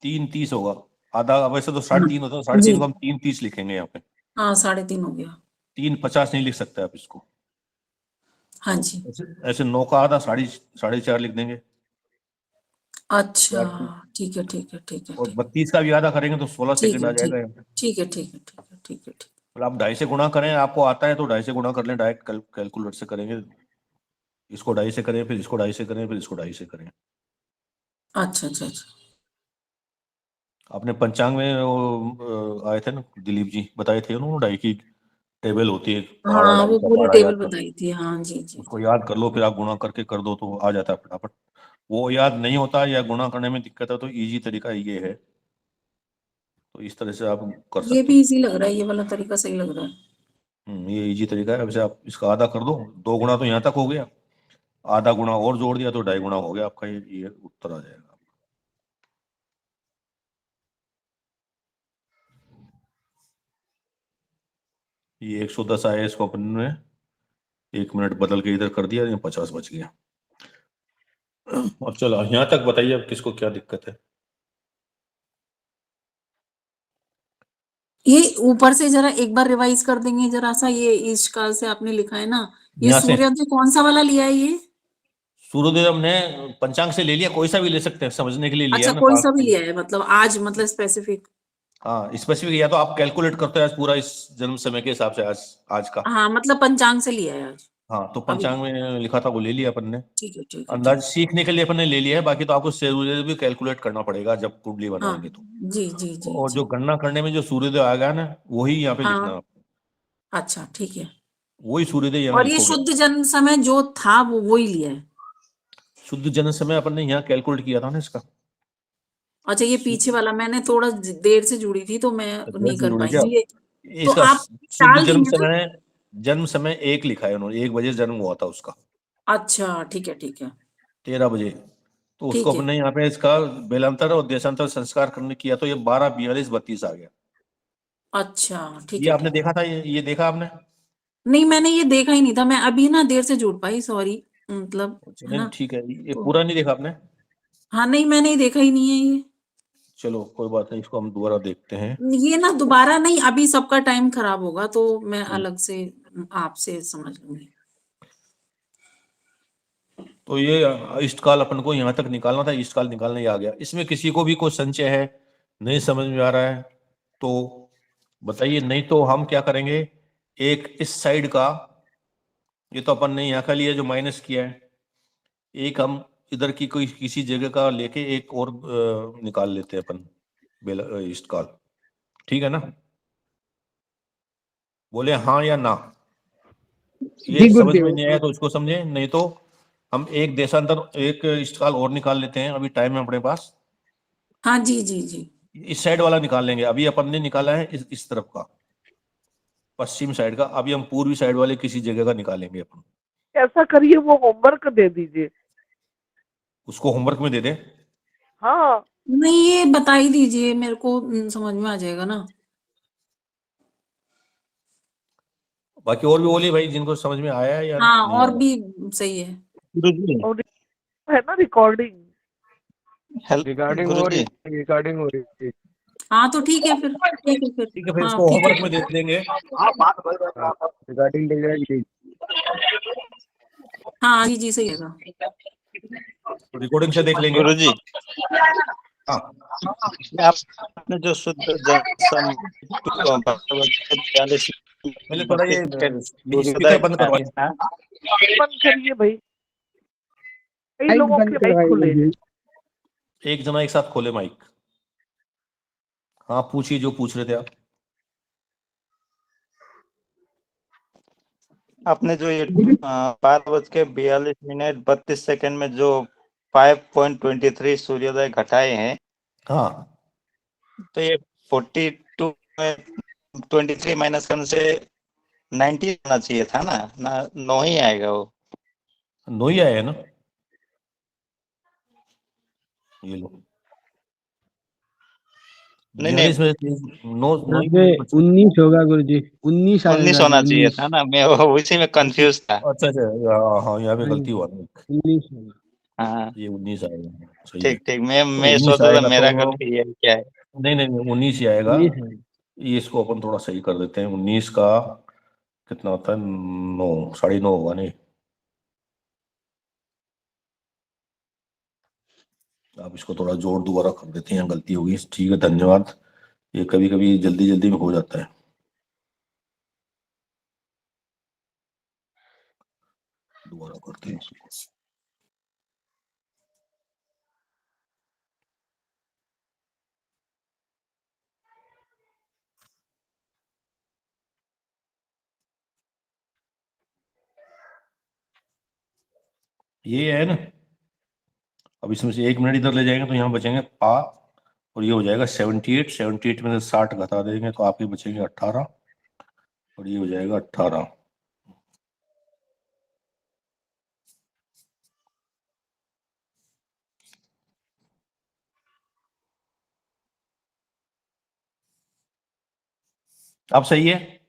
3 30 होगा। आधा वैसे तो 3.5 होता है, 3.5 जी। को हम 3 30 लिखेंगे यहाँ पे। हाँ 3.5 हो गया। 3 50 नहीं लिख सकते आप इसको। हाँ जी। ऐसे 9 का आधा 4.5 लिख देंगे। अच्छा ठीक है ठीक है ठीक है और ठीक 32 का भी आधा करेंगे तो 16 ठीक सेकंड आ है जाएगा यहाँ पे। ठीक है ठीक है ठीक है ठीक है ठीक। और आप 2.5 से गुणा करें, आपको आता है तो 2.5 से गुणा कर लें, डायरेक्ट कैलकुलेटर से करेंगे। इसको 2.5 से करें, फिर इसको 2.5 से करें, फिर इसको 2.5 से करें। अच्छा अच्छा अच्छा। आपने पंचांग में वो आए थे ना दिलीप जी, बताए थे उन्होंने 2.5 की टेबल होती है, पहाड़ा हाँ 2.5 वो का पूरी पहाड़ा टेबल याद कर, बताई थी, हाँ जी जी। उसको याद कर लो, फिर आप गुणा करके कर दो तो आ जाता है फटाफट। वो याद नहीं होता या गुणा करने में दिक्कत है तो इजी तरीका ये है, तो इस तरह से आप कर ये सकते भी हो। इजी लग रहा है, ये वाला तरीका सही लग रहा है। ये इजी तरीका है। वैसे आप इसका आधा कर दो, 2 गुणा तो यहाँ तक हो गया, आधा गुणा और जोड़ दिया तो 2.5 गुणा हो गया आपका, ये उत्तर आ जाएगा। ये 110 आया, इसको अपन ने 1 मिनट बदल के इधर कर दिया, ये 50 बच गया। और चलो यहाँ तक बताइए अब किसको क्या दिक्कत है। ये ऊपर से जरा एक बार रिवाइज कर देंगे जरा सा, ये इस काल से आपने लिखा है ना, ये यहाँ से सूर्योदय कौन सा वाला लिया है ये? सूर्योदय हमने पंचांग से ले लिया, कोई सा भी ले सकते हैं, समझने के लिए लिया अच्छा है ना कोई साथ सा भी में। लिया है, मतलब आज मतलब स्पेसिफिक। हाँ स्पेसिफिक, या तो आप कैलकुलेट करते हैं आज पूरा इस जन्म समय के हिसाब से, आज का। हाँ मतलब पंचांग से लिया है आज। हाँ तो अभी पंचांग में लिखा था वो ले लिया अपन ने। ठीक है ठीक है अंदाज ठीक। सीखने के लिए अपन ने ले लिया है, बाकी तो आपको सूर्योदय भी कैलकुलेट करना पड़ेगा जब कुंडली हाँ बनाएंगे तो। जी जी जी और जी। जो गणना करने में जो सूर्योदय आएगा ना, वही यहाँ पे लिखना है हाँ आपको। अच्छा ठीक है। वही सूर्योदय यहाँ और ये लिखोगे। शुद्ध जन्म समय जो था वो वही लिया है। शुद्ध जन्म समय अपन ने यहाँ कैलकुलेट किया था ना इसका। अच्छा ये पीछे वाला मैंने थोड़ा देर से जुड़ी थी तो मैं देर नहीं से कर जुड़े पाई क्या ये। तो इसका आप शुद्ध टाल देंगे ना? जन्म समय 1 लिखा है उन्होंने, 1 बजे जन्म हुआ था उसका, अच्छा ठीक है ठीक है 13 बजे। तो उसको ठीक है। अपन ने यहाँ पे इसका बेलांतर और देशांतर संस्कार करने किया तो ये 12 42 32 आ गया। अच्छा ठीक ये है आपने ठीक है। देखा था, ये देखा आपने? नहीं मैंने ये देखा ही नहीं था, मैं अभी ना देर से जुड़ पाई, सॉरी मतलब, है नहीं ना? ठीक है, ये तो पूरा नहीं देखा आपने? हाँ नहीं मैंने देखा ही नहीं है ये। चलो कोई बात नहीं, इसको हम दोबारा देखते हैं। ये ना दोबारा नहीं, अभी सबका टाइम खराब होगा तो मैं हम्म। अलग से आपसे समझ लूंगी। तो ये इष्टकाल अपन को यहाँ तक निकालना था, इष्टकाल निकालने ही आ गया। इसमें किसी को भी कोई संशय है, नहीं समझ में आ रहा है तो बताइए, नहीं तो हम क्या करेंगे, एक इस साइड का, ये तो अपन ने यहाँ का लिया जो माइनस किया है, एक हम इधर की कोई किसी जगह का लेके एक और निकाल लेते हैं अपन इष्टकाल, ठीक है ना? बोले हाँ या ना। ये जी समझ में गुरुदेव। नहीं आया तो उसको समझे, नहीं तो हम एक देशांतर एक इष्टकाल और निकाल लेते हैं, अभी टाइम है अपने पास। हाँ जी जी जी। इस साइड वाला निकाल लेंगे, अभी अपन ने निकाला है इस तरफ का, पश्चिम साइड का। अभी हम पूर्वी साइड वाले किसी जगह का निकालेंगे अपन। ऐसा करिए, वो होमवर्क दे दीजिए। उसको होमवर्क में दे दें? हाँ नहीं ये बता ही दीजिए मेरे को, समझ में आ जाएगा ना। बाकी और भी बोलिए भाई, जिनको समझ में आया है या हाँ नहीं और आया। भी सही है। और है ना रिकॉर्डिंग। रिगार्डिंग हो रही है। हाँ तो ठीक है फिर, ठीक है फिर। ठीक है, फिर हाँ इसको ठीक है होमवर्क में दे देंगे। रिगार्डिंग हाँ जी जी सही है। रिकॉर्डिंग से देख लेंगे। गुरुजी, हाँ आपने जो शुद्ध जन पहले थोड़ा ये स्पीकर बंद करवाइए। बंद करिए भाई, कई माइक लोगों बंद के माइक खुले करवाइए। एक जना एक साथ खोले माइक। हाँ पूछिए जो पूछ रहे थे आप। आपने जो ये 12:42 में जो 5.23 सूर्योदय घटाए हैं, हाँ, तो ये 42 में 23 माइनस करने से 90 होना चाहिए था ना, 9 ही आएगा वो। 9 ही आया है ना, ये लो। नहीं मैंने नहीं, इसमें 9 यहाँ ही पे बचा। 19 होगा गुरुजी, 19 19 आएगा जी, होना चाहिए 19। था ना, मैं उसी में कंफ्यूज था। अच्छा अच्छा, हाँ यहाँ पे हाँ गलती जी, हुआ ना, 19 होगा। हाँ, ये 19 आएगा, सही है। ठीक ठीक, मैं तो मैं 19 सोचा था आएगा मेरा तो गलती है क्या है। नहीं नहीं नहीं, 19 ही आएगा। 19 है। ये इसको अपन थोड़ा सही कर देते हैं। 19 का कितना होता है? 9, 9.5 होगा नहीं। आप इसको थोड़ा जोड़ दोबारा कर देते हैं, गलती होगी, ठीक है, धन्यवाद। ये कभी कभी जल्दी जल्दी में हो जाता है। दोबारा करते हैं इसको। ये है ना, अब इसमें से 1 मिनट इधर ले जाएंगे तो यहाँ बचेंगे पा, और ये हो जाएगा 78। 78 में से 60 घटा देंगे तो आपके बचेंगे 18, और ये हो जाएगा 18। अब सही है,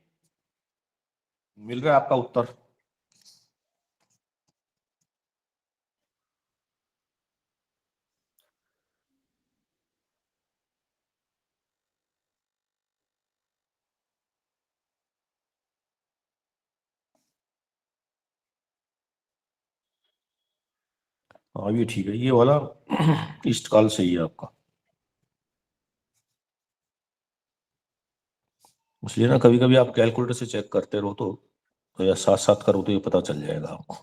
मिल रहा है आपका उत्तर। हाँ ये ठीक है, ये वाला ईस्ट काल सही है आपका। इसलिए ना कभी कभी आप कैलकुलेटर से चेक करते रहो, तो या साथ साथ करो तो ये पता चल जाएगा आपको।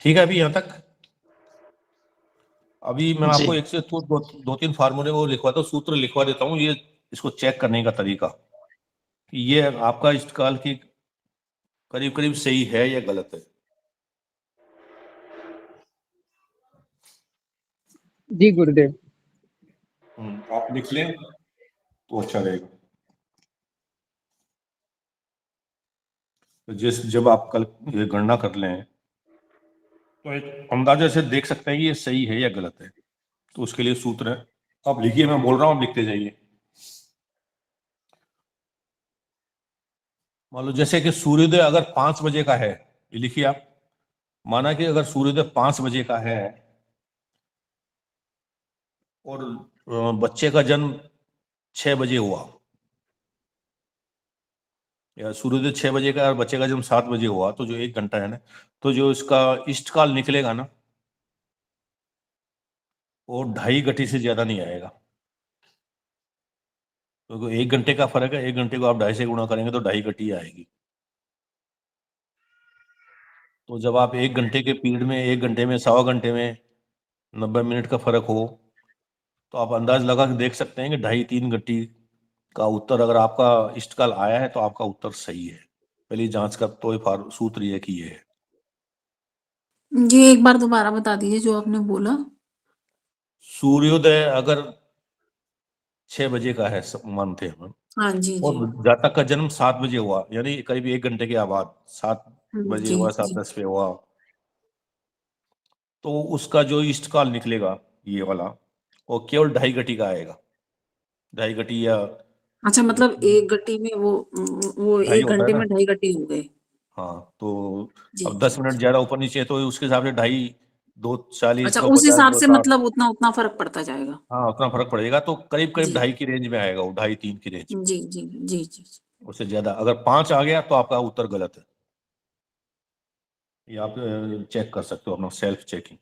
ठीक है, अभी यहाँ तक। अभी मैं जी आपको एक से दो तीन फार्मूले वो लिखवाता हूँ, सूत्र लिखवा देता हूँ, ये इसको चेक करने का तरीका कि ये आपका ईस्ट काल की करीब करीब सही है या गलत है। जी गुरुदेव। आप लिख लें तो अच्छा रहेगा। तो जब आप कल ये गणना कर लें तो एक अंदाजा से देख सकते हैं कि ये सही है या गलत है। तो उसके लिए सूत्र है, आप लिखिए, मैं बोल रहा हूँ, आप लिखते जाइए। मान लो जैसे कि सूर्योदय अगर 5 बजे का है, ये लिखिए आप। माना कि अगर सूर्योदय 5 बजे का है और बच्चे का जन्म 6 बजे हुआ, या सूर्योदय 6 बजे का और बच्चे का जन्म 7 बजे हुआ, तो जो 1 घंटा है ना, तो जो इसका इष्ट काल निकलेगा ना, वो 2.5 घटी से ज्यादा नहीं आएगा। तो 1 घंटे का फर्क है, 1 घंटे को आप 2.5 से गुणा करेंगे तो 2.5 घटी आएगी। तो जब आप 1 घंटे के पीरियड में, 1 घंटे में, 1.25 घंटे में 90 मिनट का फर्क हो, तो आप अंदाज लगा के देख सकते हैं कि 2.5-3 घटी का उत्तर अगर आपका इष्टकाल आया है तो आपका उत्तर सही है। पहली जांच का तो सूत्र ये कि ये है। ये एक बार दोबारा बता दीजिए जो आपने बोला। सूर्योदय अगर 6 बजे का है, मानते हैं हम, हाँ जी और जी। जातक का जन्म 7 बजे हुआ, यानी करीब 1 घंटे के बाद 7 बजे जी हुआ, जी 7:10 पे हुआ, तो उसका जो इष्टकाल निकलेगा ये वाला, वो केवल 2.5 घटी का आएगा। 2.5 घटी या अच्छा, मतलब 1 घटी में वो 2.5 1 होता है घंटे ना। में 2.5 घटी हो गए। हाँ, तो जी अब जी 10 मिनट जी। ज्यादा ऊपर नीचे है तो उसके हिसाब से 2.5, 2:40, अच्छा, उस 2:50, हिसाब से 2:60, मतलब उतना फर्क पड़ता जाएगा। हाँ उतना फर्क पड़ेगा। तो करीब करीब जी 2.5 की रेंज में आएगा वो, 2.5-3 की रेंज में। जी जी जी जी। उससे ज्यादा अगर 5 आ गया तो आपका उत्तर गलत है। ये आप चेक कर सकते हो अपना, सेल्फ चेकिंग।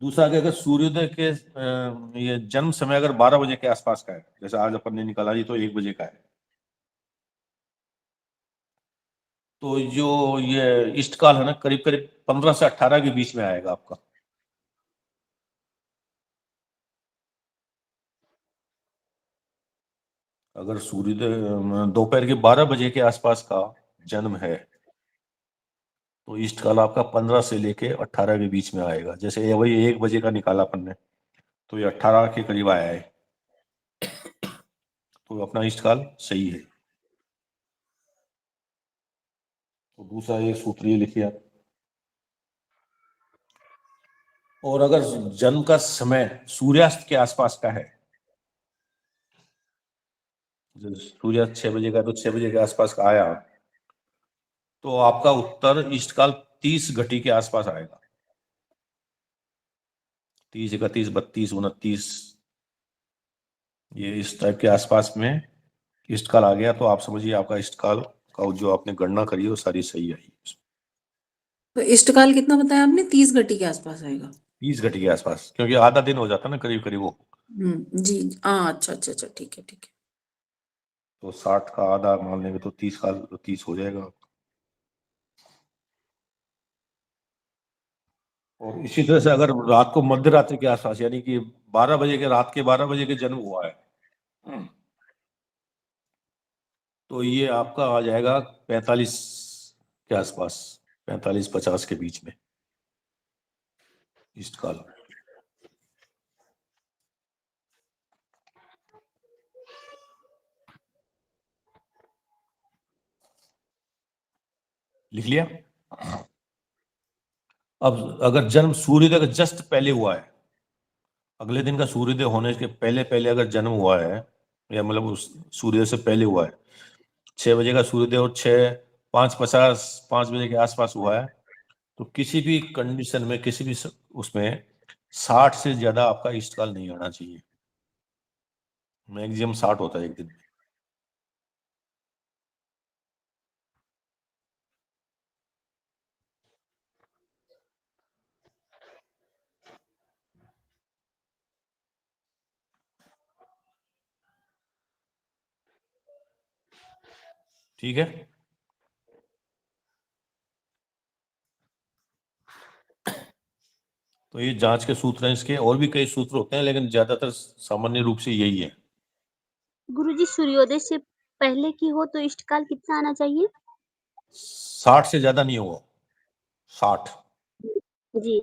दूसरा कि अगर सूर्योदय के ये जन्म समय अगर 12 बजे के आसपास का है, जैसे आज अपन ने निकाला जी तो 1 बजे का है, तो जो ये इष्ट काल है ना, करीब करीब 15 से 18 के बीच में आएगा आपका। अगर सूर्योदय दोपहर के 12 बजे के आसपास का जन्म है तो ईस्ट काल आपका 15 से लेके 18 के बीच में आएगा। जैसे ये वही 1 बजे का निकाला अपन ने, तो ये 18 के करीब आया है, तो अपना ईस्ट काल सही है। तो दूसरा ये सूत्र ये लिखिए आप। और अगर जन्म का समय सूर्यास्त के आसपास का है, सूर्यास्त 6 बजे का, तो 6 बजे के आसपास का आया, तो आपका उत्तर ईस्ट काल 30 घटी के आसपास आएगा। 30, 31, 32, 29, ये इस टाइप के आसपास में ईस्ट काल आ गया, तो आप समझिए आपका ईस्ट काल का जो आपने गणना करी वो सारी सही आई। तो इष्टकाल कितना बताया आपने? 30 घटी के आसपास आएगा। 30 घटी के आसपास, क्योंकि आधा दिन हो जाता है ना करीब करीब वो। जी हाँ, अच्छा अच्छा अच्छा, ठीक है ठीक है। तो 60 का आधा मान लेंगे तो 30 काल, तो 30 हो जाएगा। और इसी तरह से अगर रात को मध्य रात्रि के आसपास, यानी कि 12 बजे के, रात के 12 बजे के जन्म हुआ है, तो ये आपका आ जाएगा 45 के आसपास, 45-50 के बीच में ईस्ट काल। लिख लिया। अब अगर जन्म सूर्योदय का जस्ट पहले हुआ है, अगले दिन का सूर्योदय होने के पहले पहले अगर जन्म हुआ है, या मतलब उस सूर्योदय से पहले हुआ है, 6 बजे का सूर्योदय और 5:50, 5 बजे के आसपास हुआ है, तो किसी भी कंडीशन में, किसी भी उसमें 60 से ज्यादा आपका ईस्ट काल नहीं आना चाहिए। मैक्सिमम 60 होता है एक दिन में। ठीक है। तो ये जांच के सूत्र हैं इसके, और भी कई सूत्र होते हैं, लेकिन ज्यादातर सामान्य रूप से यही है। गुरुजी सूर्योदय से पहले की हो तो इष्टकाल कितना आना चाहिए? 60 से ज्यादा नहीं होगा। 60, जी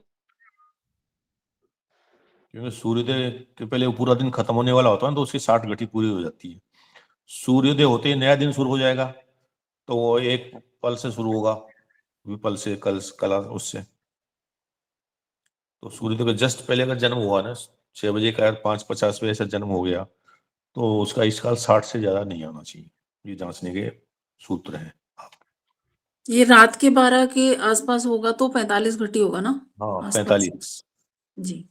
क्योंकि सूर्योदय के पहले वो पूरा दिन खत्म होने वाला होता है, तो उसकी 60 घटी पूरी हो जाती है। सूर्योदय होते ही नया दिन शुरू हो जाएगा, तो वो एक पल से शुरू होगा, विपल से, कला उससे। तो सूर्योदय के जस्ट पहले अगर जन्म हुआ ना, 6 बजे का 5:50 बजे ऐसा जन्म हो गया, तो उसका ईस्ट काल 60 से ज्यादा नहीं आना चाहिए। ये जांचने के सूत्र हैं। ये रात के 12 के आसपास होगा तो 45 घटी होगा ना? हाँ, आसपास। 45। जी।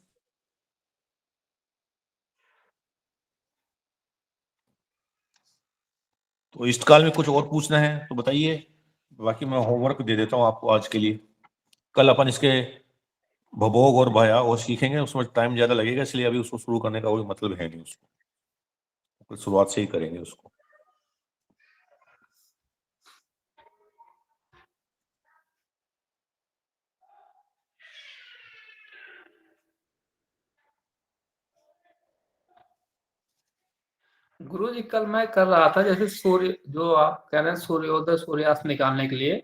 तो ईस्ट काल में कुछ और पूछना है तो बताइए, बाकी मैं होमवर्क दे देता हूँ आपको आज के लिए। कल अपन इसके भभोग और भया और सीखेंगे, उसमें टाइम ज्यादा लगेगा, इसलिए अभी उसको शुरू करने का कोई मतलब है नहीं। उसको शुरुआत से ही करेंगे उसको। गुरुजी कल मैं कर रहा था, जैसे सूर्य, जो आप कह रहे हैं सूर्योदय सूर्यास्त निकालने के लिए,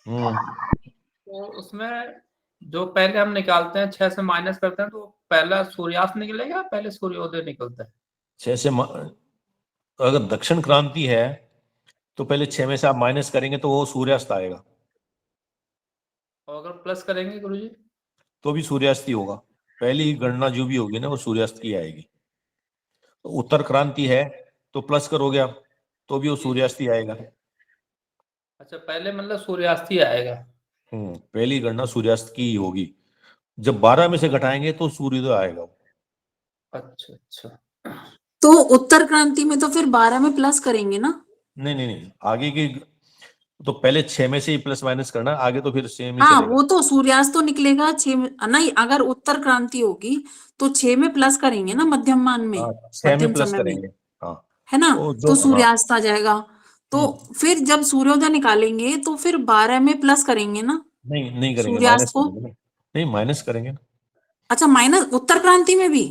तो उसमें जो पहले हम निकालते हैं 6 से माइनस करते हैं, तो पहला सूर्यास्त निकलेगा, पहले सूर्योदय निकलता है? 6 से अगर दक्षिण क्रांति है तो पहले 6 में से आप माइनस करेंगे तो वो सूर्यास्त आएगा, और अगर प्लस करेंगे गुरुजी तो भी सूर्यास्त ही होगा। पहली गणना जो भी होगी ना वो सूर्यास्त की आएगी। तो उत्तर क्रांति है तो प्लस करोगे आप, तो भी वो सूर्यास्त ही आएगा। अच्छा, पहले मतलब सूर्यास्त ही आएगा। पहली गणना सूर्यास्त की ही होगी। जब 12 में से घटाएंगे तो सूर्योदय आएगा। अच्छा अच्छा, तो उत्तर क्रांति में तो फिर 12 में प्लस करेंगे ना? नहीं, आगे की तो पहले 6 में से ही प्लस माइनस करना, आगे तो फिर सेम ही हाँ, चलेगा। वो तो सूर्यास्त तो निकलेगा 6 में, नहीं अगर उत्तर क्रांति होगी तो 6 में प्लस करेंगे ना, मध्यमान में। 6 में मध्यम प्लस समय में, करेंगे। हाँ, है ना? तो तो सूर्यास्त आ जाएगा। तो फिर जब सूर्योदय निकालेंगे तो फिर 12 में प्लस करेंगे ना नहीं करेंगे, सूर्यास्त माइनस को? करेंगे। नहीं, माइनस करेंगे ना। अच्छा, माइनस उत्तर क्रांति में भी?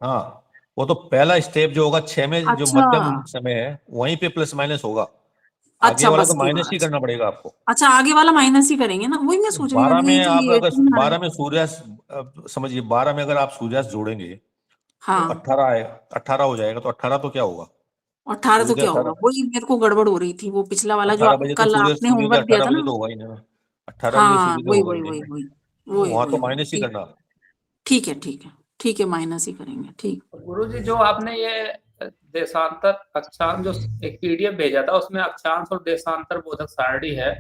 हाँ, वो तो पहला स्टेप जो होगा 6 में, जो अच्छा मध्यम समय है वहीं पे प्लस माइनस होगा। आगे अच्छा वाला बस तो ठीक माइनस ही अच्छा करना पड़ेगा आपको। अच्छा आगे वाला माइनस ही करेंगे ना, वही मैं सोच रही हूँ 12 अभी में तो आप ये अगर 18 आ रहा 12 है। में सूर्यास्त समझिए 12 में अगर आप सूर्यास्त जोड़ेंगे तो हाँ 18 आएगा, 18 हो जाएगा। तो 18 तो क्या होगा, 18 तो सूर्योदय क्या होगा, 18, वही मेरे को गड़बड़ हो रही थी, वो पिछला वाला जो 18 बजे तो कल सूर्य आपने सूर्योदय होमवर्क दिया 18 था बजे ना। तो होगा ही ना, 18 बजे हाँ सूर्योदय वही होगा वही ही वही नहीं। वही तो वही वहां तो वही वही माइनस ही ठीक करना। ठीक है ठीक है ठीक है, माइनस ही करेंगे ठीक। गुरु जी जो आपने ये देशांतर अक्षांश जो एक पीडीएफ भेजा था उसमें अक्षांश और देशांतर बोधक सारणी है,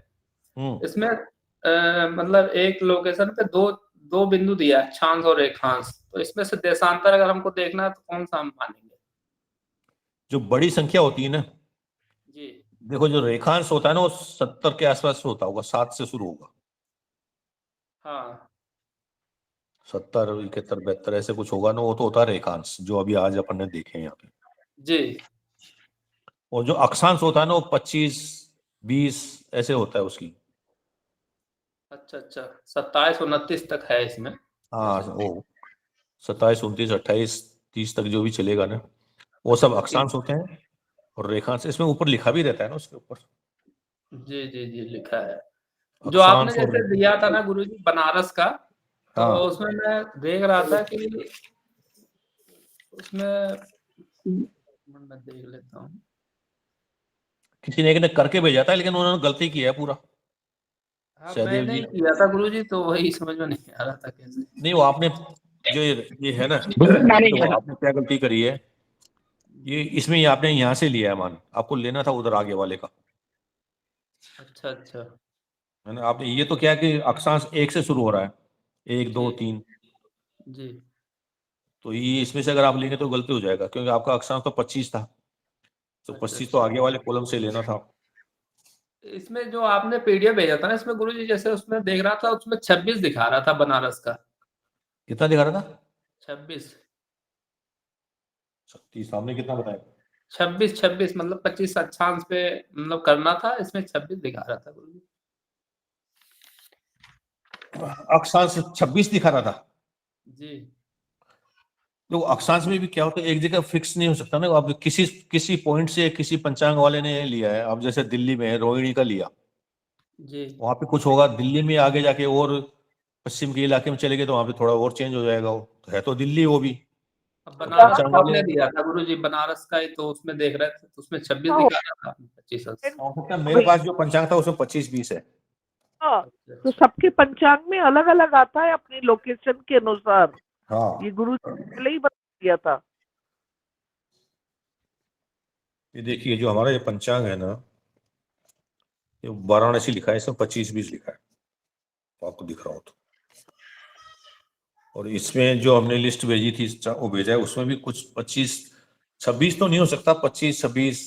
इसमें मतलब एक लोकेशन पे दो दो बिंदु दिया है, अक्षांश और रेखांश, तो इसमें से देशांतर अगर हमको देखना है तो कौन सा हम मानेंगे? जो बड़ी संख्या होती है ना, जी देखो जो रेखांश होता है ना वो 70 के आसपास होता होगा, 7 से शुरू होगा, हाँ 70 71 72 ऐसे कुछ होगा ना, वो तो होता है रेखांश जो अभी आज अपन ने देखे हैं यहाँ पे। जी और जो अक्षांश होता है ना वो 25 20 ऐसे होता है उसकी। अच्छा अच्छा 27 29 तक है इसमें। हाँ वो 27 29 28 30 तक जो भी चलेगा ना वो सब अक्षांश होते हैं। और रेखांश इसमें ऊपर लिखा भी रहता है ना उसके ऊपर, जी जी जी लिखा है। जो आपने अक्षांश और जैसे रेखांश। दिया था ना गुरुजी बनारस का, तो हाँ उसमें मैं देख रहा था कि उसमें मैं देख लेता हूँ। किसी ने एक ने करके भेजा था लेकिन उन्होंने गलती किया है पूरा, हाँ सहदेव मैंने जी। ही किया था गुरुजी, तो वही समझ में नहीं आ रहा था कैसे। नहीं वो आपने जो ये है ना, तो आपने क्या गलती करी है, ये इसमें ये आपने यहाँ से लिया है मान, आपको लेना था उधर आगे वाले का, अच्छा अच्छा है ना। आपने ये तो क्या है कि अक्षांश 1 से शुरू हो रहा है, 1 2 जी 3, जी तो ये इसमें से अगर आप लेंगे तो गलती हो जाएगा क्योंकि आपका अक्षांश तो 25 था, तो अच्छा 25 तो अच्छा। आगे वाले कॉलम से लेना था। इसमें जो आपने पीडीएफ भेजा था ना, इसमें गुरुजी जैसे उसमें देख रहा था उसमें 26 दिखा रहा था बनारस का। कितना दिखा रहा था? 26 36, सामने कितना बताया? 26 26 मतलब 25 अक्षांश पे मतलब करना था, इसमें 26 दिखा रहा था गुरुजी। अक्षांश 26 दिखा रहा था। जी तो अक्षांश में भी क्या होता है, एक जगह फिक्स नहीं हो सकता ना, अब किसी किसी पॉइंट से किसी पंचांग वाले ने लिया है, अब जैसे दिल्ली में है रोहिणी का लिया, जी वहां पे कुछ होगा, दिल्ली में आगे जाके और पश्चिम के इलाके में चले गए तो वहां पे थोड़ा और चेंज हो जाएगा, वो तो है तो दिल्ली वो भी। अब तो बनारस पंचांग का वाले आपने दिया था गुरुजी, बनारस का ही तो उसमें देख रहे थे, तो उसमें 26 हाँ, दिखा रहा था 25 हो सकता है मेरे पास जो पंचांग था उसमें 25 20 है। हाँ, अच्छा तो अच्छा सबके पंचांग में अलग अलग आता है अपनी लोकेशन के अनुसार। हाँ ये गुरु जी ने पहले ही बता दिया था। ये देखिए जो हमारा ये पंचांग है ना, ये वाराणसी लिखा है, इसमें 25 20 लिखा है, तो आपको दिख रहा हो तो। और इसमें जो हमने लिस्ट भेजी थी वो भेजा है, उसमें भी कुछ 25 26 तो नहीं हो सकता, 25 26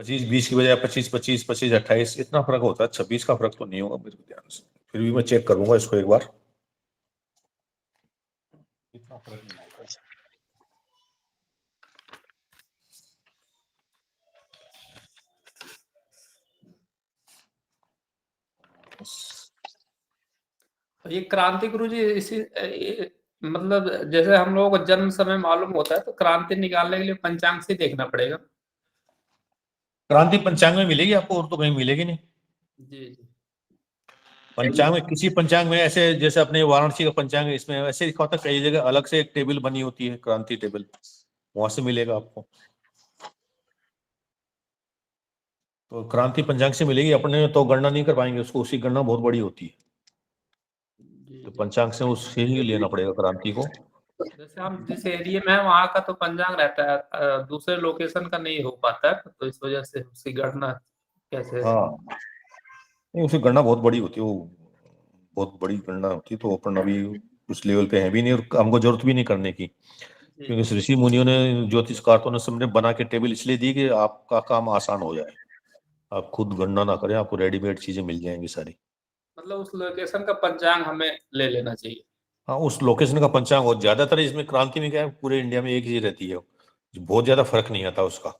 25 20 की बजाय 25 25 25 28 इतना फर्क होता है, 26 का फर्क तो नहीं होगा मेरे को ध्यान से, फिर भी मैं चेक करूंगा इसको एक बार। इतना फर्क नहीं होगा। ये क्रांति गुरु जी मतलब जैसे हम लोगों को जन्म समय मालूम होता है, तो क्रांति निकालने के लिए पंचांग से देखना पड़ेगा। क्रांति पंचांग में मिलेगी आपको, और तो कहीं मिलेगी नहीं। जी जी पंचांग में किसी पंचांग में ऐसे जैसे अपने वाराणसी का पंचांग है, इसमें ऐसे लिखा होता है, कई जगह अलग से एक टेबल बनी होती है क्रांति टेबल, वहां से मिलेगा आपको। तो क्रांति पंचांग से मिलेगी, अपने तो गणना नहीं कर पाएंगे उसको, उसकी गणना बहुत बड़ी होती है, जी तो जी। पंचांग से उससे ही लेना पड़ेगा क्रांति को। जैसे हम जिस एरिया में है वहाँ का तो पंचांग रहता है, दूसरे लोकेशन का नहीं हो पाता है, तो इस वजह से उसकी गणना कैसे। हाँ नहीं, उसकी गणना बहुत बड़ी होती है, वो बहुत बड़ी गणना होती है, तो अपन अभी उस लेवल पे है भी नहीं और हमको जरूरत भी नहीं करने की, जी क्योंकि ऋषि मुनियों ने ज्योतिषकारकों ने सबने बना के टेबल इसलिए दी कि आपका काम आसान हो जाए, आप खुद गणना ना करें, आपको रेडीमेड चीजें मिल जाएंगी सारी। मतलब उस लोकेशन का पंचांग हमें ले लेना चाहिए। हाँ उस लोकेशन का पंचांग, और ज्यादातर इसमें क्रांति में क्या है, पूरे इंडिया में एक ही रहती है, बहुत ज्यादा फर्क नहीं आता उसका।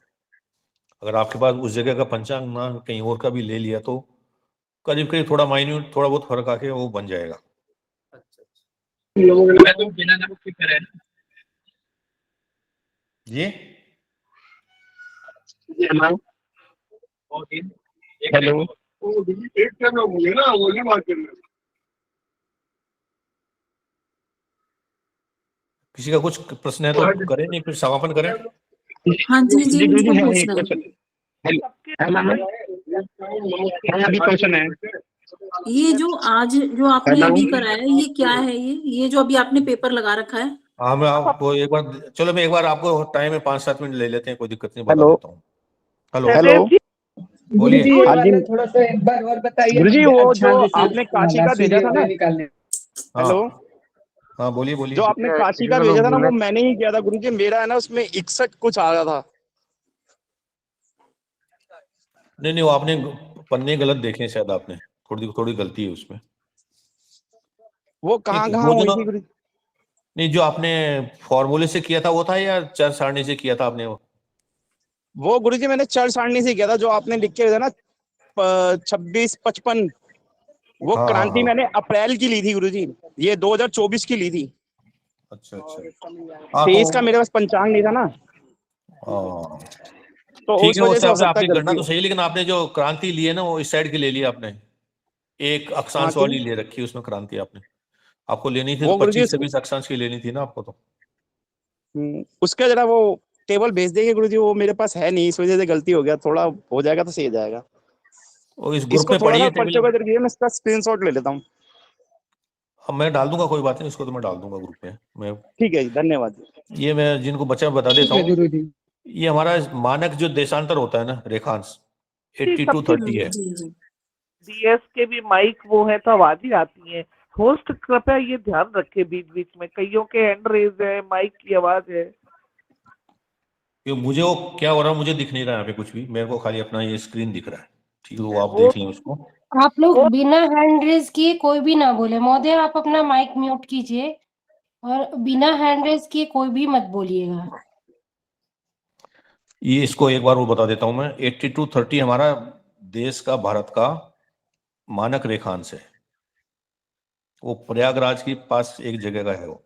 अगर आपके पास उस जगह का पंचांग ना कहीं और का भी ले लिया तो करीब करीब थोड़ा माइन्यूट थोड़ा बहुत फर्क आके वो बन जाएगा। अच्छा अच्छा लोगों ने तो बिना नाम के करे ना। ये हेलो किसी का कुछ प्रश्न है तो करें, नहीं फिर समापन करें। हाँ जी जी, मुझको है पूछना है। अभी क्वेश्चन है। ये जो आज जो आपने अभी करा है, ये क्या है? ये जो अभी आपने पेपर लगा रखा है? हाँ मैं आपको एक बार, चलो मैं एक बार आपको टाइम में 5-7 मिनट ले लेते हैं, कोई दिक्कत नहीं, बता हेलो। देता हूँ। हेलो हेलो बोलिए। गुरुजी, ये हाँ जी। वाला थोड़ा सा एक बार और बताइए। गुरुजी, वो जो ध्यान से आपने काशी का भेजा था ना, निकालने। हेलो, हाँ बोलिए बोलिए। जो आपने काशी का भेजा था ना, वो मैंने ही किया था गुरुजी। मेरा है ना उसमें 61 कुछ आ रहा था। नहीं वो आपने पन्ने गलत देखे हैं शायद, आपने थोड़ी गलती है उसमें। वो कहाँ वो हुई जो थी गुरुजी? नहीं, जो आपने फॉर्मूले से किया था वो था या चर सारणी से किया था आपने? वो गुरुजी मैंने चर सारणी से किया था, जो आपने लिख के भेजा ना 26-55। वो हाँ क्रांति हाँ। मैंने अप्रैल की ली थी गुरुजी, ये 2024 की ली थी। अच्छा हाँ 23 का मेरे पास पंचांग नहीं था ना, हाँ तो ठीक उस है, वो वजह से हो आपने सकता है आपकी गणना गलती तो हो। सही है, लेकिन आपने जो क्रांति ली है ना वो इस साइड की ले ली आपने, एक हाँ अक्षांश क्यों? वाली ले रखी है उसमें क्रांति आपने। आपको लेनी थी तो वो गुरुजी 25 से 20 अक्षांश की लेनी थी ना आपको तो। उसका जरा वो टेबल भेज देंगे गुरुजी, वो मेरे पास है नहीं, इस वजह से गलती हो गया। थोड़ा हो जाएगा तो सही हो जाएगा। और इस ग्रुप इसको में थोड़ा सा पढ़िए पर्चे टेबल। को दीजिए, मैं इसका स्क्रीनशॉट ले लेता हूँ। अब मैं डाल दूंगा, कोई बात नहीं, इसको तो मैं डाल दूंगा ग्रुप में। मैं ठीक है जी, धन्यवाद जी। ये मैं जिनको बचा बता ठीक देता है हूँ। गुरुजी। ये हमारा मानक जो देशांतर होता है ना, रेखांश, सबके 80-30 है। जी जी। डीएस के भी माइक वो है तो आवाज ही आती है। होस्ट कृपया ये ध्यान रखे, बीच बीच में कईयों के हैंड रेज है, माइक की आवाज है। क्यों मुझे वो क्या हो रहा है, मुझे दिख नहीं रहा है यहाँ पे कुछ भी, मेरे को खाली अपना ये स्क्रीन दिख रहा है। ठीक है, वो आप वो देख लें उसको। आप लोग वो बिना हैंड रेज किए कोई भी ना बोले। महोदय आप अपना माइक म्यूट कीजिए और बिना हैंड रेज किए कोई भी मत बोलिएगा। ये इसको एक बार वो बता देता हूँ मैं। 80-30 हमारा देश का, भारत का मानक रेखांश है। वो प्रयागराज के पास एक जगह का है वो।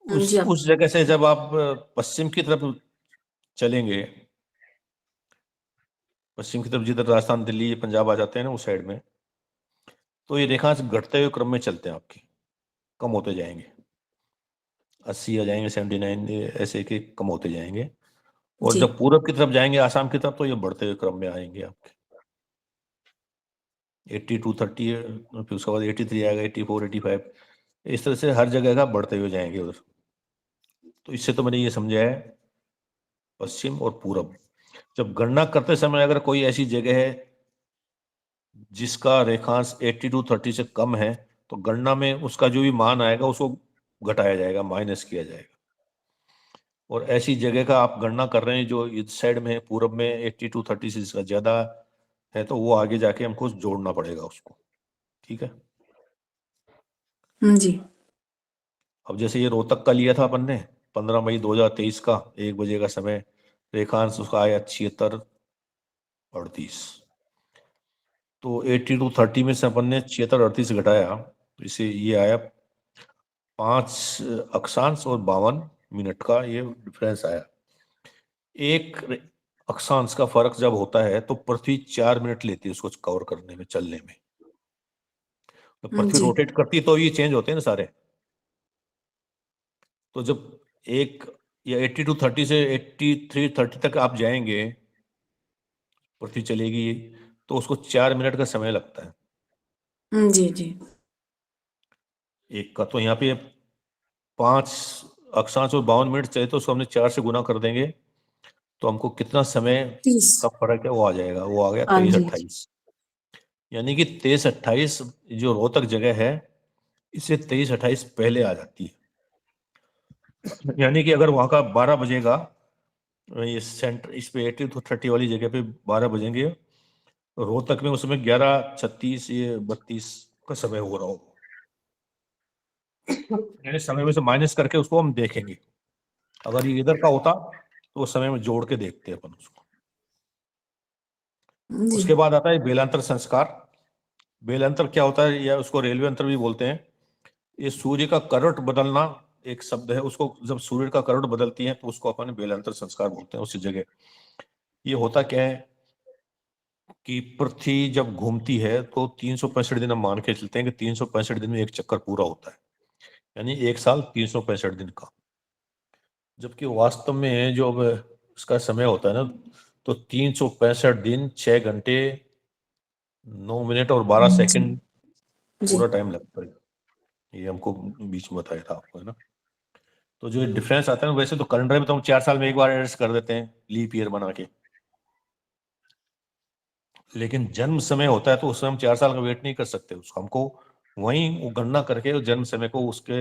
जी आप उस जगह से जब आप पश्चिम की तरफ चलेंगे, पश्चिम की तरफ जिधर राजस्थान, दिल्ली, पंजाब आ जाते हैं ना उस साइड में, तो ये रेखांश घटते हुए क्रम में चलते हैं आपके, कम होते जाएंगे। 80 आ जाएंगे, 79 ऐसे के कम होते जाएंगे। और जी जब पूरब की तरफ जाएंगे, आसाम की तरफ, तो ये बढ़ते हुए क्रम में आएंगे आपके। 80-30 है, फिर उसके बाद 83 आएगा, 84-85, इस तरह से हर जगह का बढ़ते हुए जाएंगे उधर। तो इससे तो मैंने ये समझा है पश्चिम और पूरब। जब गणना करते समय अगर कोई ऐसी जगह है जिसका रेखांश 80-30 से कम है, तो गणना में उसका जो भी मान आएगा उसको घटाया जाएगा, माइनस किया जाएगा। और ऐसी जगह का आप गणना कर रहे हैं जो इस साइड में है, पूरब में 80-30 से इसका ज्यादा है, तो वो आगे जाके हमको जोड़ना पड़ेगा उसको। ठीक है। जी। अब जैसे ये रोहतक का लिया था अपन ने 15 मई 2023 का, 1 बजे का समय, रेखांश उसका आया 76-38। तो 80-30 में से अपन ने 76-38 घटाया, तो इसे ये आया 5 अक्षांश और 52 मिनट का ये डिफरेंस आया। एक अक्षांश का फर्क जब होता है तो पृथ्वी 4 मिनट लेती है उसको कवर करने में, चलने में। तो पृथ्वी जी रोटेट करती तो ये चेंज होते हैं ना सारे। तो जब एक या 80-30 से 83-30 तक आप जाएंगे, पृथ्वी चलेगी, तो उसको 4 मिनट का समय लगता है जी जी। एक का। तो यहाँ पे 5 अक्षांश और 52 मिनट चाहिए, तो उसको हमने 4 से गुना कर देंगे, तो हमको कितना समय 30। का फर्क है वो आ जाएगा। वो आ गया हाँ जी 23-28। यानी कि 23-28 जो रोहतक जगह है, इससे 23-28 पहले आ जाती है। यानी कि अगर वहां का 12 बजेगा, ये सेंटर इस पे 80-30 वाली जगह पे 12 बजेंगे, रोहतक में उसमें 11:36 ये 32 का समय हो रहा हो। यानी समय में से माइनस करके उसको हम देखेंगे। अगर ये इधर का होता तो उस समय में जोड़ के देखते हैं अपन उसको। जी। उसके बाद आता है बेलांतर संस्कार। बेलांतर क्या होता है, या उसको रेलवे अंतर भी बोलते हैं। ये सूर्य का करवट बदलना एक शब्द है, उसको जब सूर्य का करोड़ बदलती है तो उसको अपन बेलांतर संस्कार बोलते हैं उसी जगह। ये होता क्या है कि पृथ्वी जब घूमती है तो 365 दिन हम मान के चलते हैं कि 365 दिन में एक चक्कर पूरा होता है, यानी एक साल 365 दिन का। जबकि वास्तव में जो अब इसका समय होता है ना, तो 365 दिन 6 घंटे 9 मिनट और 12 सेकंड जी पूरा टाइम लगता है। ये हमको बीच में बताया था आपको, है ना। तो जो डिफरेंस आता है, वैसे तो कैलेंडर में तो हम 4 साल में एक बार एडजस्ट कर देते हैं लीप ईयर बना के, लेकिन जन्म समय होता है तो उसमें हम 4 साल का वेट नहीं कर सकते। उसको हमको वहीं वो गणना करके उस जन्म समय को उसके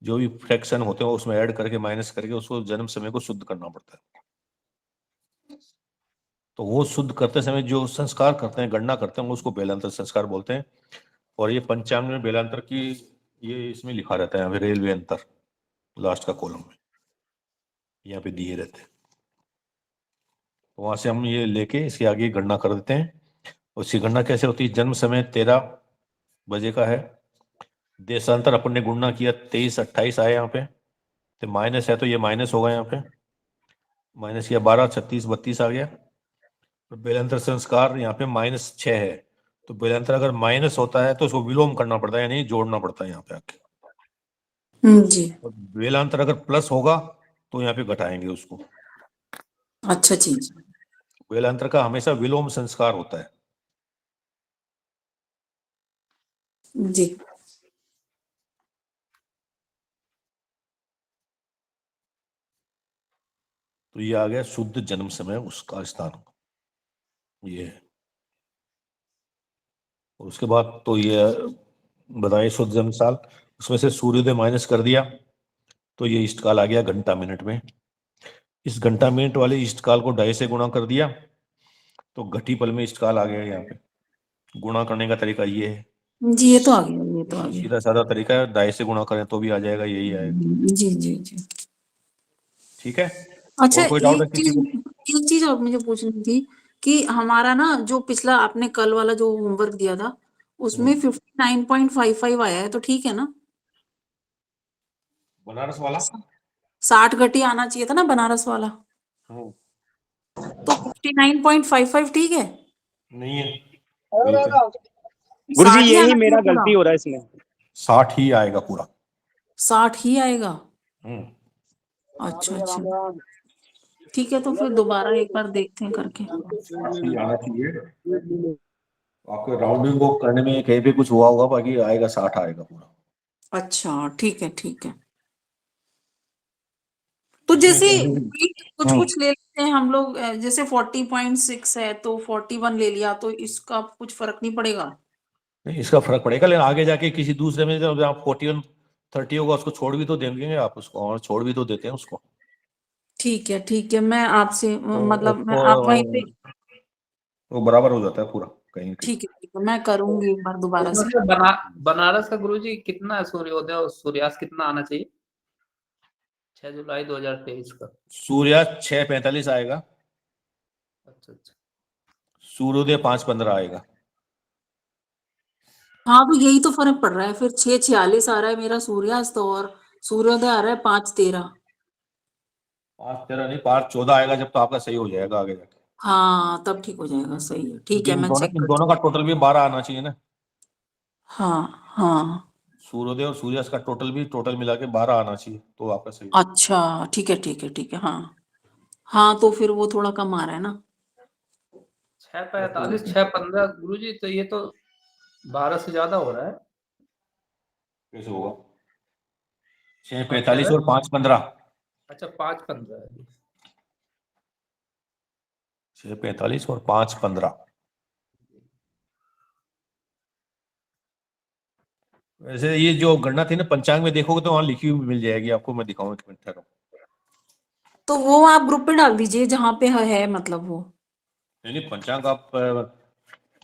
जो भी फ्रैक्शन होते हैं उसमें ऐड करके माइनस करके उसको जन्म समय को शुद्ध करना पड़ता है। तो वो शुद्ध करते समय जो संस्कार करते हैं, गणना करते हैं, उसको बेलांतर संस्कार बोलते हैं। और ये पंचांग में बेलांतर की ये इसमें लिखा रहता है, रेलवे अंतर लास्ट का कॉलम में यहाँ पे दिए रहते हैं। तो वहां से हम ये लेके इसके आगे गणना कर देते हैं। उसकी गणना कैसे होती है? जन्म समय 13 बजे का है, देशांतर अपन ने गुणना किया 23-28 आया यहाँ पे, तो माइनस है तो ये माइनस होगा, यहाँ पे माइनस किया 12, 36, 32 आ गया। तो बेलांतर संस्कार यहाँ पे -6 है, तो बेलांतर अगर माइनस होता है तो उसको विलोम करना पड़ता है, यानी जोड़ना पड़ता है यहाँ पे आके। जी और बेलांतर अगर प्लस होगा तो यहाँ पे घटाएंगे उसको। अच्छा जी बेलांतर का हमेशा विलोम संस्कार होता है। जी तो ये आ गया शुद्ध जन्म समय, उसका स्थान ये है। और उसके बाद तो ये बताइए शुद्ध जन्म साल, उसमें से सूर्योदय माइनस कर दिया तो ये इष्टकाल आ गया घंटा मिनट में। इस घंटा मिनट वाले इष्टकाल को 2.5 से गुणा कर दिया तो घटी पल में इष्टकाल आ गया। यहाँ पे गुणा करने का तरीका ये है, जी, ये तो आ गया, ये तो आ गया। सीधा साधा तरीका है, 2.5 से गुणा करें तो भी आ जाएगा, यही आएगा। जी जी जी ठीक है। अच्छा, और कोई डाउट है एक किसी चीज को? एक चीज और मुझे पूछनी थी कि हमारा ना जो पिछला आपने कल वाला जो होमवर्क दिया था उसमें 59.55 आया है, तो ठीक है ना? बनारस वाला 60 घटी आना चाहिए था ना बनारस वाला, तो 59.55 ठीक है? नहीं है, गलत है। गुरुजी 60 ही यही आना मेरा चाहिए पूरा, गलती हो रहा है इसमें। 60 ही आएगा पूरा। 60 ही आएगा। हम्म। अच्छा अच्छा, ठीक है, तो फिर दोबारा एक बार देखते हैं करके। 60 ही आना चाहिए। आपके राउंडिंग को करने में कहीं पे कुछ हुआ होगा, बाकी आएगा 60 आएगा पूरा। अच्छा ठीक है ठीक है। तो इसमें जैसे कहीं- कुछ कुछ ले लेते हैं हम लोग, जैसे 40.6 है तो 41 ले लिया, तो इसका कुछ फर्क नहीं पड़ेगा? नहीं, इसका फर्क पड़ेगा, लेकिन आगे जाके किसी दूसरे में जब आप 41 30 होगा उसको छोड़ भी तो देंगे आप उसको, और छोड़ भी तो देते हैं उसको। ठीक है, मैं आपसे तो मतलब मैं उसको आप वहीं पे। वो बराबर हो जाता है पूरा कहीं कहीं। ठीक है, मैं करूंगी एक बार दोबारा से। उसमें बनारस का गुरुजी कितना सूर्योदय और सूर्यास्त कितना आना चाहिए 6 जुलाई 2023 का? सूर्यास्त 6:45 आएगा, अच्छा अच्छा, सूर्योदय 5:15 आएगा। हाँ, तो यही तो फर्क पड़ रहा है फिर। 6:46 आ रहा है मेरा सूर्यास्त और सूर्योदय आ रहा है 5:13। 5:13 नहीं, 5:14 आएगा जब, तो आपका सही हो जाएगा आगे जाके। हाँ, तब ठीक हो जाएगा, सही है, ठीक क्योंकि है, मैं चेक इन करती दोनों हूँ। का टोटल भी 12 आना चाहिए ना। हाँ हाँ, सूर्योदय और सूर्यास्त का टोटल मिला के 12 आना चाहिए, तो आपका सही हो। अच्छा ठीक है, हाँ हाँ, तो फिर वो थोड़ा कम आ रहा है ना। 6:45 6:15 गुरुजी, तो ये तो 12 से ज्यादा हो रहा है। कैसे होगा? 6:45 और 5:15। अच्छा, 5:15 है। 6:45 और 5:15। वैसे ये जो गणना थी ना, पंचांग में देखोगे तो वहां लिखी हुई मिल जाएगी आपको, मैं दिखाऊंगा, एक मिनट ठहरो। तो वो आप ग्रुप पे डाल दीजिए जहाँ पे है मतलब वो। नहीं नहीं, पंचांग आप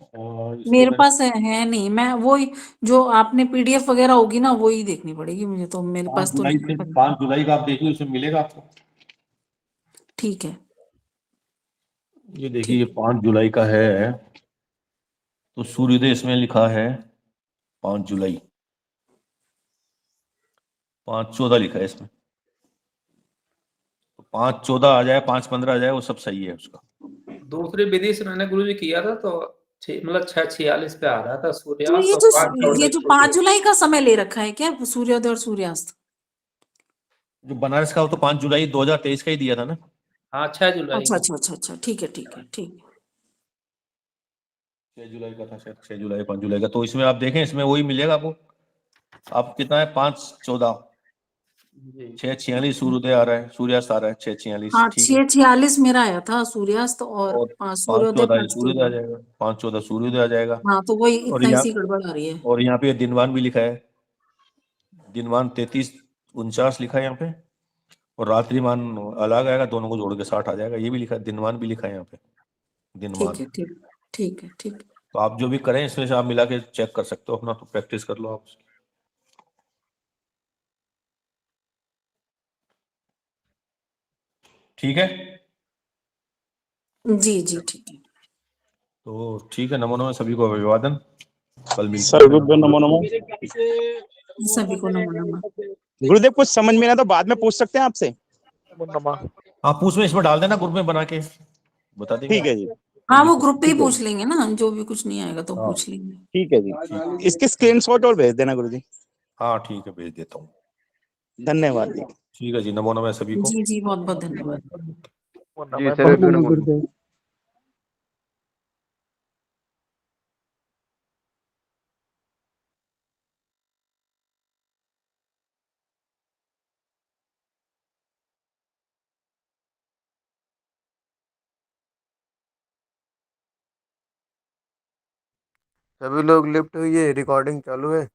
इसको मेरे मैंने पास है नहीं, मैं वो जो आपने पीडीएफ वगैरह होगी ना वही देखनी पड़ेगी मुझे, तो मेरे 5 पास तो जुलाई से नहीं। 5 जुलाई का आप देखिए, उसमें मिलेगा आपको। ठीक है ये देखिए, ये ठीक 5 जुलाई का है, तो सूर्योदय इसमें लिखा है 5 जुलाई। 5-14 लिखा है इसमें, तो 5-14 आ जाए, 5-15 आ जाए, वो सब सही है उसका। दूसरी विधि से मैंने गुरुजी किया था तो मतलब 6:46 पे आ रहा था तो सूर्यास्त ये और जो 5:14 5 जुलाई का समय ले रखा है क्या, सूर्योदय और सूर्यास्त? जो बनारस का वो तो 5 जुलाई 2023 का ही दिया था ना। हाँ 6 जुलाई अच्छा को। अच्छा अच्छा अच्छा, ठीक है ठीक है ठीक है। 6 जुलाई का था शायद, 6 जुलाई 5 जुलाई का, तो इसमें आप देखें, इसमें वही मिलेगा आपको। आप कितना है, 5-14, जी 6:46 सूर्योदय आ रहा है, सूर्यास्त आ रहा है 6:46, हाँ ठीक है। 6:46 मेरा आया था सूर्यास्त, और और सूर्योदय 5-14 सूर्योदय आ 5:14। जाएगा, 5-14 सूर्योदय आ जाएगा। हाँ तो वही और इतना यहाँ इसी गड़बड़ आ रही है। और यहाँ पे दिनवान भी लिखा है, दिनवान 33-49 लिखा है यहाँ पे, और रात्रिमान अलग आएगा, दोनों को जोड़ के 60 आ जाएगा। ये भी लिखा है, दिनवान भी लिखा है यहाँ पे, दिनवान। ठीक है ठीक, ठीक है ठीक है। तो आप जो भी करें इसमें से आप मिला के चेक कर सकते हो अपना, तो प्रैक्टिस कर लो आप। ठीक है, जी जी ठीक है। तो ठीक है, नमो नमः, सभी को अभिवादन। कल मिलते सर हैं। गुरुदेव नमो नमः। सभी को नमो नमः। गुरुदेव कुछ समझ में ना तो बाद में पूछ सकते हैं आपसे। आप पूछ में इसमें डाल देना, ग्रुप में बना के बता देंगे। ठीक है जी, हाँ वो ग्रुप पे ही ठीक है। पूछ लेंगे ना, जो भी कुछ नहीं आएगा तो हाँ। पूछ लेंगे। ठीक है जी, इसके स्क्रीनशॉट और भेज देना गुरुजी। हाँ ठीक है, भेज देता हूँ। धन्यवाद जी। ठीक है जी, नमो नमः सभी को। जी जी बहुत बहुत धन्यवाद। जी सर, नमो गुरुदेव। सभी लोग लिफ्ट हुई है, रिकॉर्डिंग चालू है।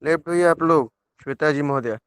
लेफ्ट हुई है आप लोग, श्वेता जी महोदया।